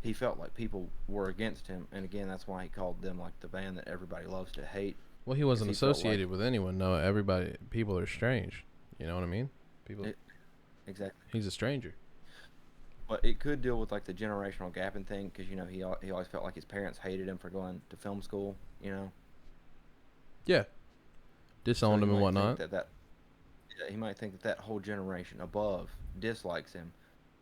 he felt like people were against him, and again, that's why he called them, like, the band that everybody loves to hate. Well, he wasn't associated with anyone. No, people are strange. You know what I mean? Exactly. He's a stranger. But it could deal with, like, the generational gap and thing, because, he always felt like his parents hated him for going to film school, Yeah. Disowned him and whatnot. He might think that whole generation above dislikes him,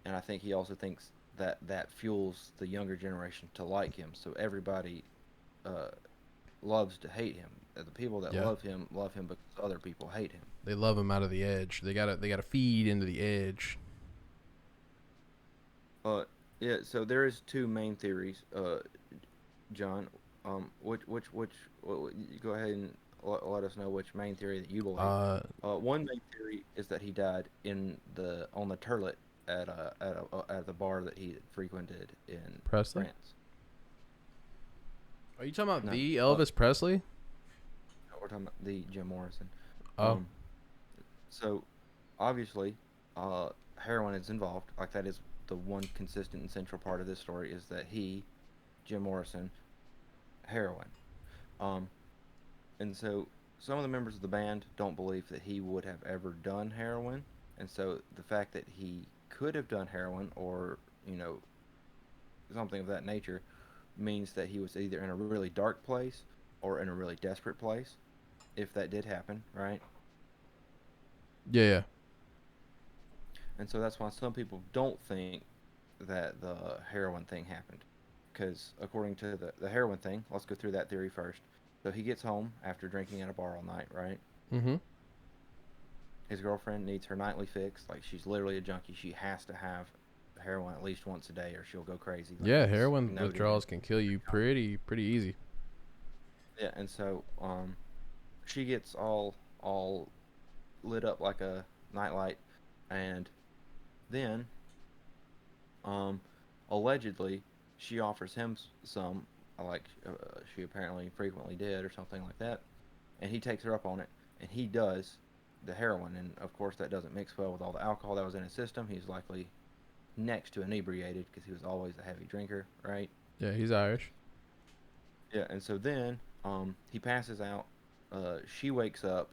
and I think he also thinks that fuels the younger generation to like him. So everybody loves to hate him. The people that love him because other people hate him. They love him out of the edge. They gotta feed into the edge. Yeah. So there is two main theories, John. Which go ahead and let us know which main theory that you believe. One main theory is that he died on the turlet at the bar that he frequented in Presley? France. Are you talking about the Elvis Presley? No, we're talking about the Jim Morrison. Oh. So obviously, heroin is involved. Like, that is the one consistent and central part of this story, is that Jim Morrison, heroin. And so some of the members of the band don't believe that he would have ever done heroin. And so the fact that he could have done heroin or, you know, something of that nature means that he was either in a really dark place or in a really desperate place, if that did happen, right? Yeah, yeah. And so that's why some people don't think that the heroin thing happened. Because according to the heroin thing, let's go through that theory first. So he gets home after drinking at a bar all night, right? Mm-hmm. His girlfriend needs her nightly fix. Like, she's literally a junkie. She has to have heroin at least once a day or she'll go crazy. Like, Yeah, it's heroin noted in. withdrawals can kill you pretty easy. Yeah, and so she gets all lit up like a nightlight, and then um allegedly she offers him some, like she apparently frequently did or something like that, and he takes her up on it, and he does the heroin, and of course that doesn't mix well with all the alcohol that was in his system. He's likely next to inebriated because he was always a heavy drinker, right? Yeah, he's Irish. Yeah, and so then he passes out. She wakes up,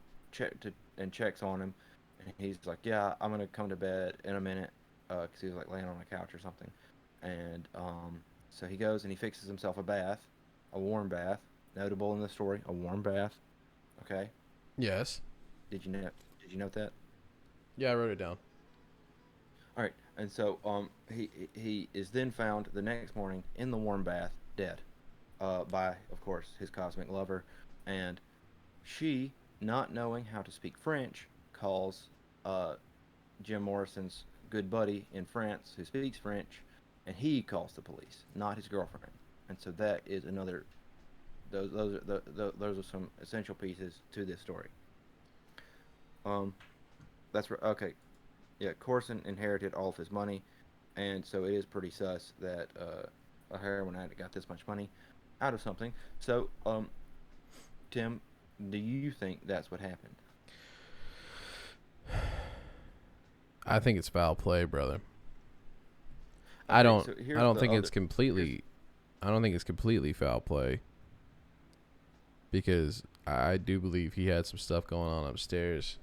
and checks on him, and he's like, "Yeah, I'm gonna come to bed in a minute," because he was like laying on a couch or something. And so he goes and he fixes himself a bath, a warm bath. Notable in the story, a warm bath. Okay, Yes. did you know? Did you note that? Yeah, I wrote it down. All right, and so he is then found the next morning in the warm bath, dead, by of course his cosmic lover, and she, not knowing how to speak French, calls uh, Jim Morrison's good buddy in France who speaks French, and he calls the police, not his girlfriend. And so that is another. Those are some essential pieces to this story. Um, that's right. Okay, yeah. Corson inherited all of his money, and so it is pretty sus that a heroin addict got this much money out of something. So, Tim, do you think that's what happened? I think it's foul play, brother. I Okay, don't so I here's don't the think other. it's Here's completely I don't think it's completely foul play because I do believe he had some stuff going on upstairs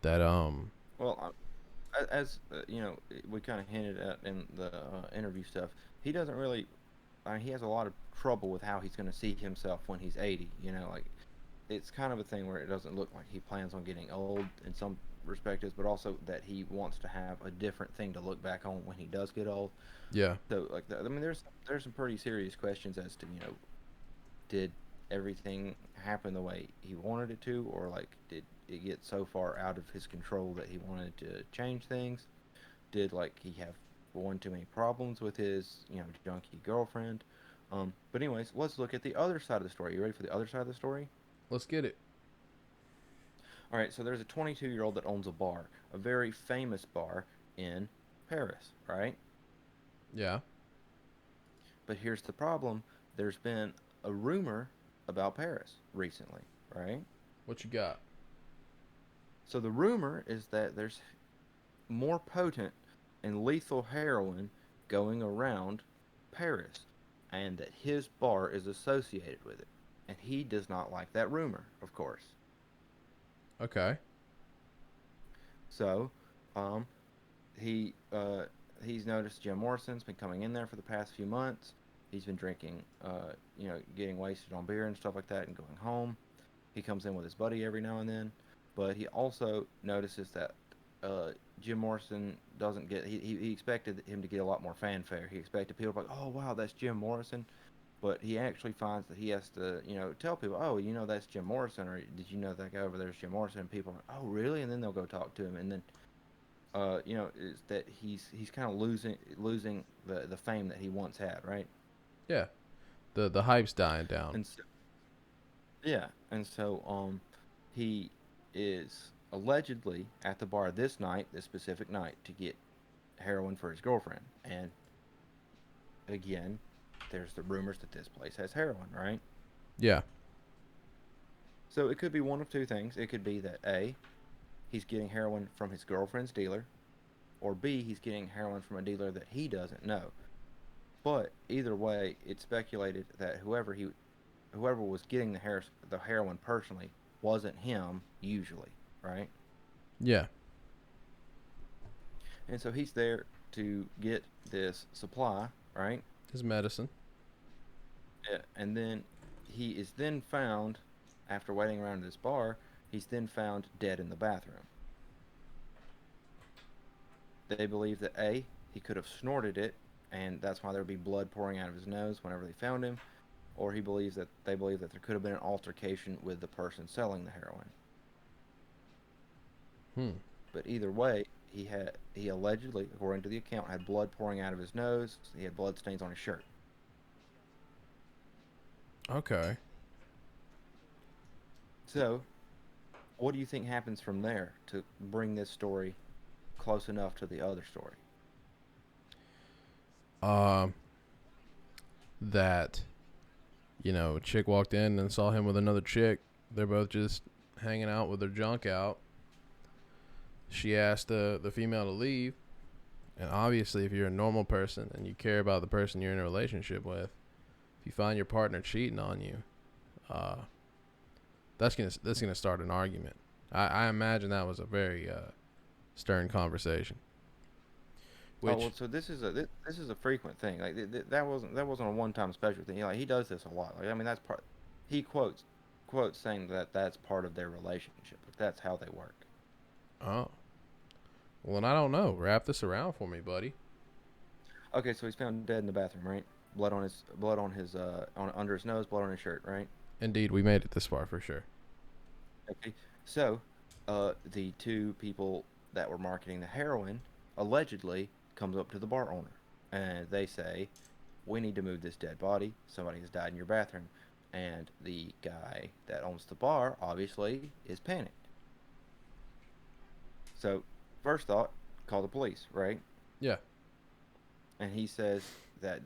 that well, as you know, we kind of hinted at in the interview stuff. He doesn't really. I mean, he has a lot of trouble with how he's going to see himself when he's 80. You know, like it's kind of a thing where it doesn't look like he plans on getting old in some perspectives, but also that he wants to have a different thing to look back on when he does get old. yeah. So, like, I mean, there's some pretty serious questions as to, you know, did everything happen the way he wanted it to, or like did it get so far out of his control that he wanted to change things? Did like he have one too many problems with his, you know, junkie girlfriend? But anyways, let's look at the other side of the story. You ready for the other side of the story? Let's get it. All right, so there's a 22-year-old that owns a bar, a very famous bar in Paris, right? Yeah. But here's the problem: there's been a rumor about Paris recently, right? What you got? So the rumor is that there's more potent and lethal heroin going around Paris, and that his bar is associated with it. And he does not like that rumor, of course. Okay. So, um, he he's noticed Jim Morrison's been coming in there for the past few months. He's been drinking, you know, getting wasted on beer and stuff like that, and going home. He comes in with his buddy every now and then, but he also notices that uh, Jim Morrison doesn't get. He expected him to get a lot more fanfare. He expected people to be like, "Oh wow, that's Jim Morrison," but he actually finds that he has to, you know, tell people, "Oh, you know, that's Jim Morrison," or "Did you know that guy over there is Jim Morrison?" And people are like, "Oh, really?" And then they'll go talk to him, and then you know, is that he's kind of losing the fame that he once had, right? Yeah. The hype's dying down. And so, yeah, and so he is allegedly at the bar this night, this specific night, to get heroin for his girlfriend. And again, there's the rumors that this place has heroin, right? Yeah. So it could be one of two things. It could be that A, he's getting heroin from his girlfriend's dealer, or B, he's getting heroin from a dealer that he doesn't know. But either way, it's speculated that whoever he whoever was getting the heroin personally wasn't him usually, right? Yeah. And so he's there to get this supply, right? His medicine. And then he is then found after waiting around this bar. He's then found dead in the bathroom. They believe that he could have snorted it, and that's why there would be blood pouring out of his nose whenever they found him, or they believe that there could have been an altercation with the person selling the heroin. Hmm. But either way, he allegedly, according to the account, had blood pouring out of his nose. He had blood stains on his shirt. Okay. So, what do you think happens from there to bring this story close enough to the other story? Um. That, a chick walked in and saw him with another chick. They're both just hanging out with their junk out. She asked the female to leave. And obviously, if you're a normal person and you care about the person you're in a relationship with, if you find your partner cheating on you, uh, that's gonna start an argument. I imagine that was a very stern conversation. Oh well, Which, so this is a frequent thing. Like that wasn't a one time special thing. Like he does this a lot. Like I mean that's part. He quotes saying that that's part of their relationship. Like, that's how they work. oh, well, then I don't know. Wrap this around for me, buddy. Okay, so he's found dead in the bathroom, right? Blood on his on under his nose, blood on his shirt, right? Indeed, we made it this far for sure. Okay, so the two people that were marketing the heroin allegedly comes up to the bar owner, and they say, "We need to move this dead body. Somebody has died in your bathroom." And the guy that owns the bar obviously is panicked. So first thought, call the police, right? Yeah. And he says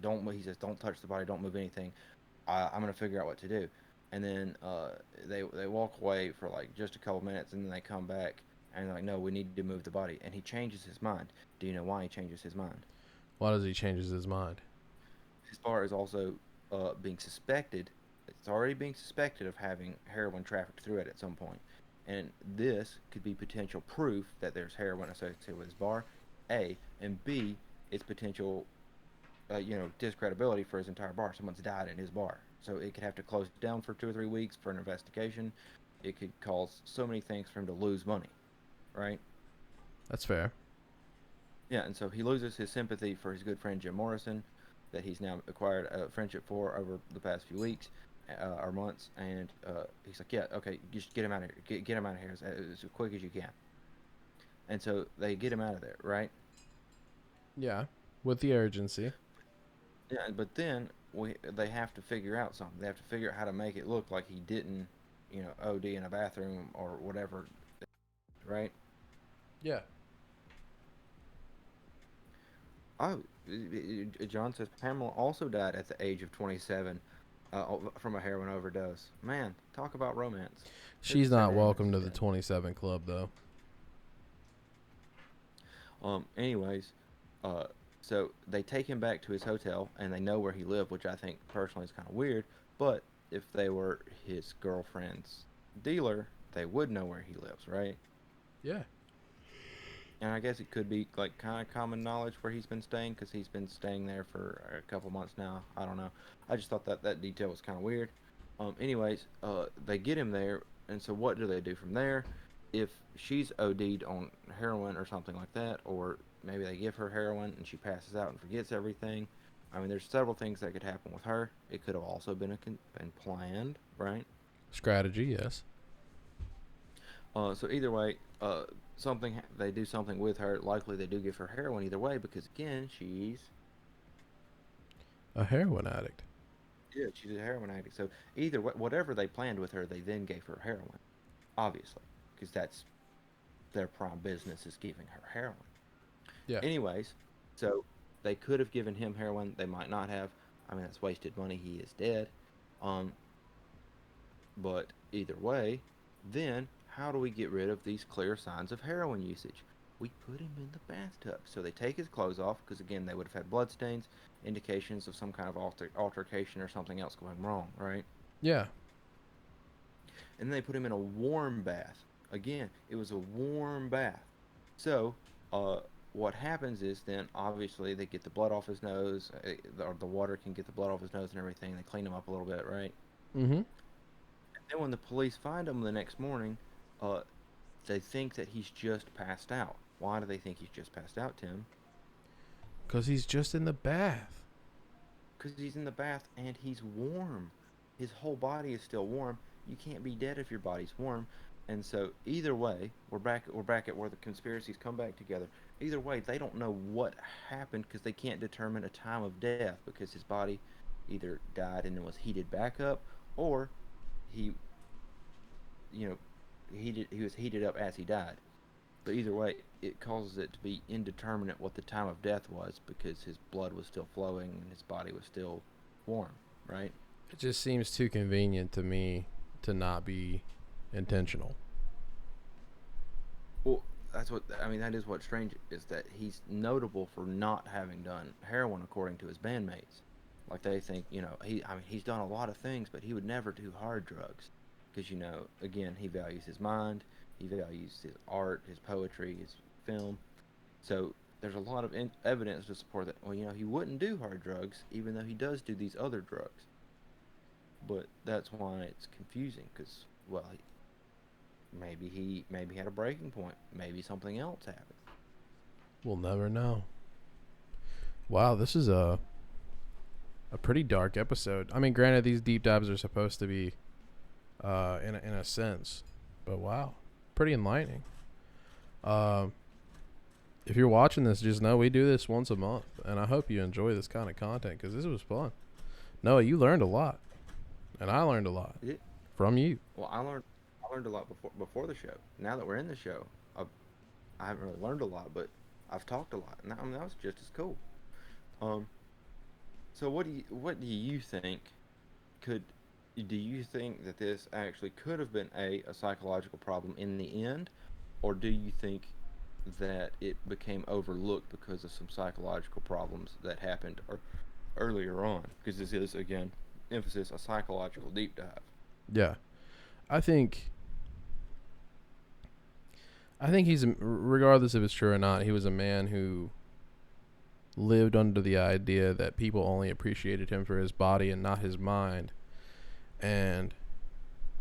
don't touch the body, don't move anything. I'm gonna figure out what to do. And then they walk away for like just a couple minutes, and then they come back and they're like, no, we need to move the body. And he changes his mind. Do you know why he changes his mind? Why does he changes his mind? His bar is also being suspected. It's already being suspected of having heroin trafficked through it at some point, and this could be potential proof that there's heroin associated with his bar. A and B, it's potential discredibility for his entire bar. Someone's died in his bar, so it could have to close down for 2 or 3 weeks for an investigation. It could cause so many things for him to lose money, right? That's fair. Yeah, and so he loses his sympathy for his good friend Jim Morrison, that he's now acquired a friendship for over the past few weeks or months, and he's like, yeah, okay, just get him out of here, get him out of here as quick as you can. And so they get him out of there, right? Yeah. With the urgency. Yeah, but then they have to figure out something. They have to figure out how to make it look like he didn't, OD in a bathroom or whatever, right? Yeah. Oh, John says Pamela also died at the age of 27 from a heroin overdose. Man, talk about romance. It's She's the same not romance welcome to as the that. 27 club, though. Anyways, uh, so they take him back to his hotel, and they know where he lived, which I think personally is kind of weird. But if they were his girlfriend's dealer, they would know where he lives, right? Yeah. And I guess it could be like kind of common knowledge where he's been staying because he's been staying there for a couple months now. I don't know. I just thought that detail was kind of weird. Anyways, they get him there, and so what do they do from there? If she's OD'd on heroin or something like that, or maybe they give her heroin and she passes out and forgets everything. I mean, there's several things that could happen with her. It could have also been planned, right? Strategy, yes. So either way, they do something with her. Likely they do give her heroin either way because again, A heroin addict. she's a heroin addict. So either whatever they planned with her, they then gave her heroin, obviously, because that's their prime business is giving her heroin. Yeah. Anyways, so they could have given him heroin. They might not have. I mean, that's wasted money. He is dead. Um, but either way, then how do we get rid of these clear signs of heroin usage? We put him in the bathtub. So they take his clothes off because again they would have had blood stains, indications of some kind of altercation or something else going wrong, right? Yeah. And then they put him in a warm bath. Again, it was a warm bath. So, uh, what happens is then obviously they get the blood off his nose, or the water can get the blood off his nose and everything. They clean him up a little bit, right? Mm-hmm. And then when the police find him the next morning, uh, they think that he's just passed out. Why do they think he's just passed out, Tim? Because he's just in the bath. Because he's in the bath and he's warm. His whole body is still warm. You can't be dead if your body's warm. And so either way, we're back at where the conspiracies come back together. Either way, they don't know what happened because they can't determine a time of death because his body either died and then was heated back up, or he, you know, he was heated up as he died. But either way, it causes it to be indeterminate what the time of death was because his blood was still flowing and his body was still warm, right? It just seems too convenient to me to not be intentional. Well, that's what I mean. That is what's strange is that he's notable for not having done heroin, according to his bandmates. Like they think, I mean, he's done a lot of things, but he would never do hard drugs because again, he values his mind, he values his art, his poetry, his film. So there's a lot of evidence to support that. Well, he wouldn't do hard drugs, even though he does do these other drugs. But that's why it's confusing because, well, maybe had a breaking point. Maybe something else happened. We'll never know. Wow, this is a pretty dark episode. I mean, granted, these deep dives are supposed to be, in a sense, but wow, pretty enlightening. If you're watching this, just know we do this once a month, and I hope you enjoy this kind of content because this was fun. Noah, you learned a lot, and I learned a lot It, from you. well, I learned a lot before the show. Now that we're in the show, I haven't really learned a lot, but I've talked a lot, and that was just as cool. Um, so what do you think could do you think that this actually could have been a psychological problem in the end, or do you think that it became overlooked because of some psychological problems that happened earlier on? Because this is again emphasis a psychological deep dive. Yeah, I think. I think regardless if it's true or not, he was a man who lived under the idea that people only appreciated him for his body and not his mind. And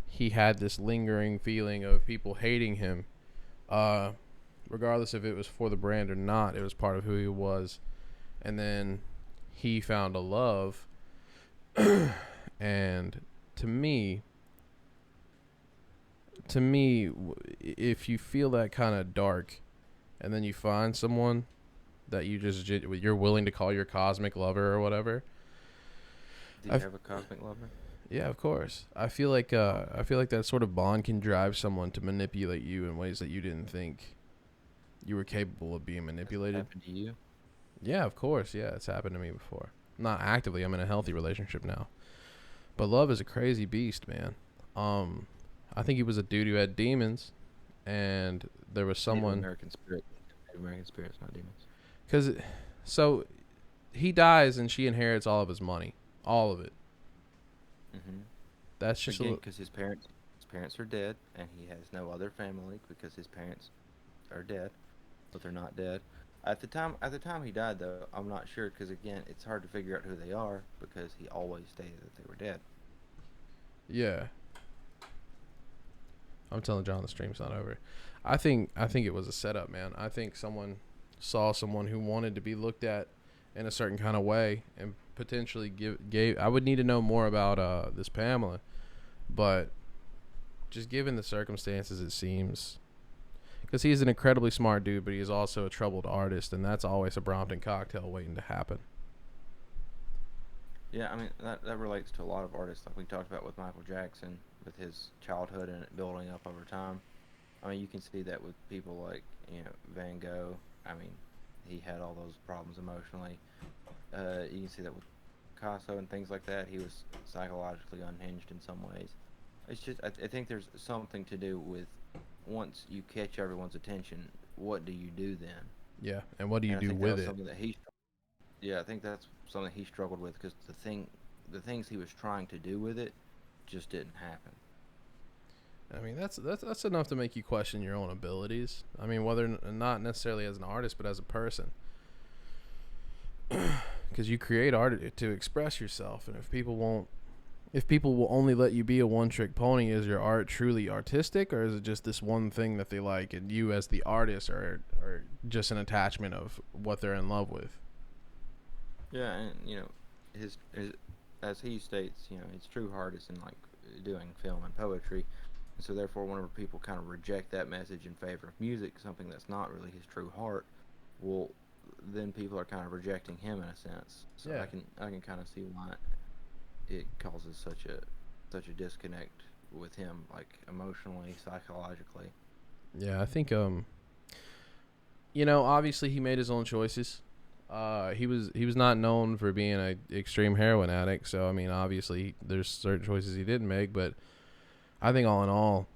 he had this lingering feeling of people hating him. Regardless if it was for the brand or not, it was part of who he was. And then he found a love. And to me, if you feel that kind of dark and then you find someone that you're willing to call your cosmic lover or whatever. Do you have a cosmic lover? Yeah, of course. I feel like that sort of bond can drive someone to manipulate you in ways that you didn't think you were capable of being manipulated. Happened to you? Yeah, of course. Yeah, it's happened to me before. Not actively. I'm in a healthy relationship now. But love is a crazy beast, man. I think he was a dude who had demons, and there was someone. Native American spirits, not demons. So he dies and she inherits all of his money, all of it. Mm-hmm. That's just Again, because his parents are dead, and he has no other family because his parents are dead, but they're not dead. At the time he died, though, I'm not sure because again, it's hard to figure out who they are because he always stated that they were dead. yeah. I'm telling John the stream's not over. I think it was a setup, man. I think someone saw someone who wanted to be looked at in a certain kind of way and potentially gave. I would need to know more about this Pamela, but just given the circumstances, it seems because he's an incredibly smart dude, but he's also a troubled artist, and that's always a Brompton cocktail waiting to happen. Yeah, I mean that relates to a lot of artists, like we talked about with Michael Jackson, with his childhood and it building up over time. I mean, you can see that with people like Van Gogh. I mean, he had all those problems emotionally. You can see that with Picasso and things like that. He was psychologically unhinged in some ways. It's just I think there's something to do with once you catch everyone's attention, what do you do then? Yeah, and what do you And I do think that with was it? something that he Yeah, I think that's something he struggled with because the things he was trying to do with it just didn't happen. I mean, that's enough to make you question your own abilities. I mean, whether not necessarily as an artist, but as a person, because you create art to express yourself, and if people will only let you be a one-trick pony, is your art truly artistic, or is it just this one thing that they like, and you as the artist are just an attachment of what they're in love with? Yeah, and his as he states, his true heart is in like doing film and poetry, and so therefore, whenever people kind of reject that message in favor of music, something that's not really his true heart, well, then people are kind of rejecting him in a sense. So Yeah. I can kind of see why it causes such a disconnect with him, like emotionally, psychologically. Yeah, I think obviously he made his own choices. He was not known for being an extreme heroin addict, so I mean, obviously there's certain choices he didn't make, but I think all in all,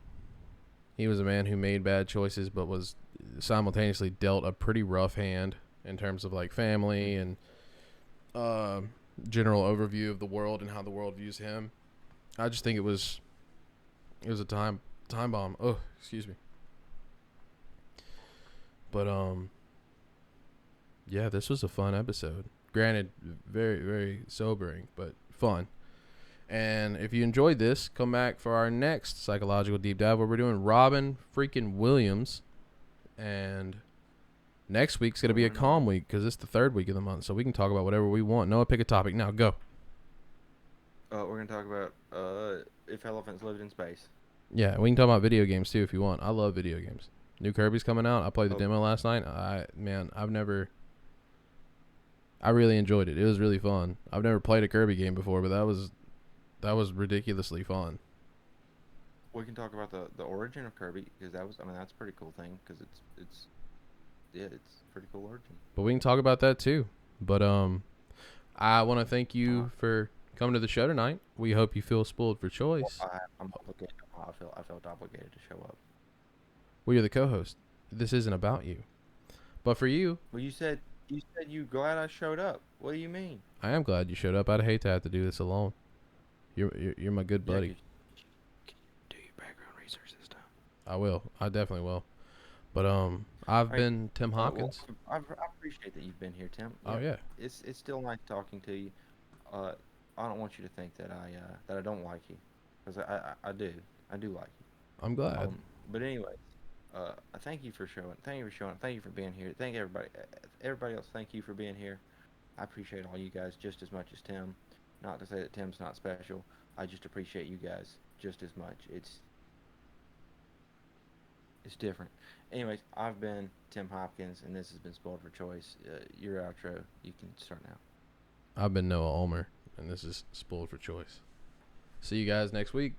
he was a man who made bad choices, but was simultaneously dealt a pretty rough hand in terms of like family and uh, general overview of the world and how the world views him. I just think it was a time bomb. Oh, excuse me. But yeah, this was a fun episode. Granted, very very sobering, but fun. And if you enjoyed this, come back for our next psychological deep dive where we're doing Robin freaking Williams. And next week's going to be a calm week because it's the third week of the month. So we can talk about whatever we want. Noah, pick a topic. Now, go. We're going to talk about if elephants lived in space. Yeah, we can talk about video games too if you want. I love video games. New Kirby's coming out. I played the demo last night. I really enjoyed it. It was really fun. I've never played a Kirby game before, but that was ridiculously fun. We can talk about the origin of Kirby because that's a pretty cool thing because it's a pretty cool origin. But we can talk about that too. But I want to thank you for coming to the show tonight. We hope you feel spoiled for choice. I'm obligated. I felt obligated to show up. Well, you're the co-host. This isn't about you. But for you, well, you said you glad I showed up. What do you mean? I am glad you showed up. I'd hate to have to do this alone. You're my good buddy. Can you do your background research this time? I will. I definitely will. But I've been Tim Hopkins. I appreciate that you've been here, Tim. Oh yeah. It's still nice talking to you. I don't want you to think that I don't like you, because I do like you. I'm glad. But anyway, thank you for showing. Thank you for showing. Thank you for being here. Thank everybody else. Thank you for being here. I appreciate all you guys just as much as Tim. Not to say that Tim's not special. I just appreciate you guys just as much. It's different. Anyways, I've been Tim Hopkins, and this has been Spoiled for Choice. Your outro. You can start now. I've been Noah Ulmer, and this is Spoiled for Choice. See you guys next week.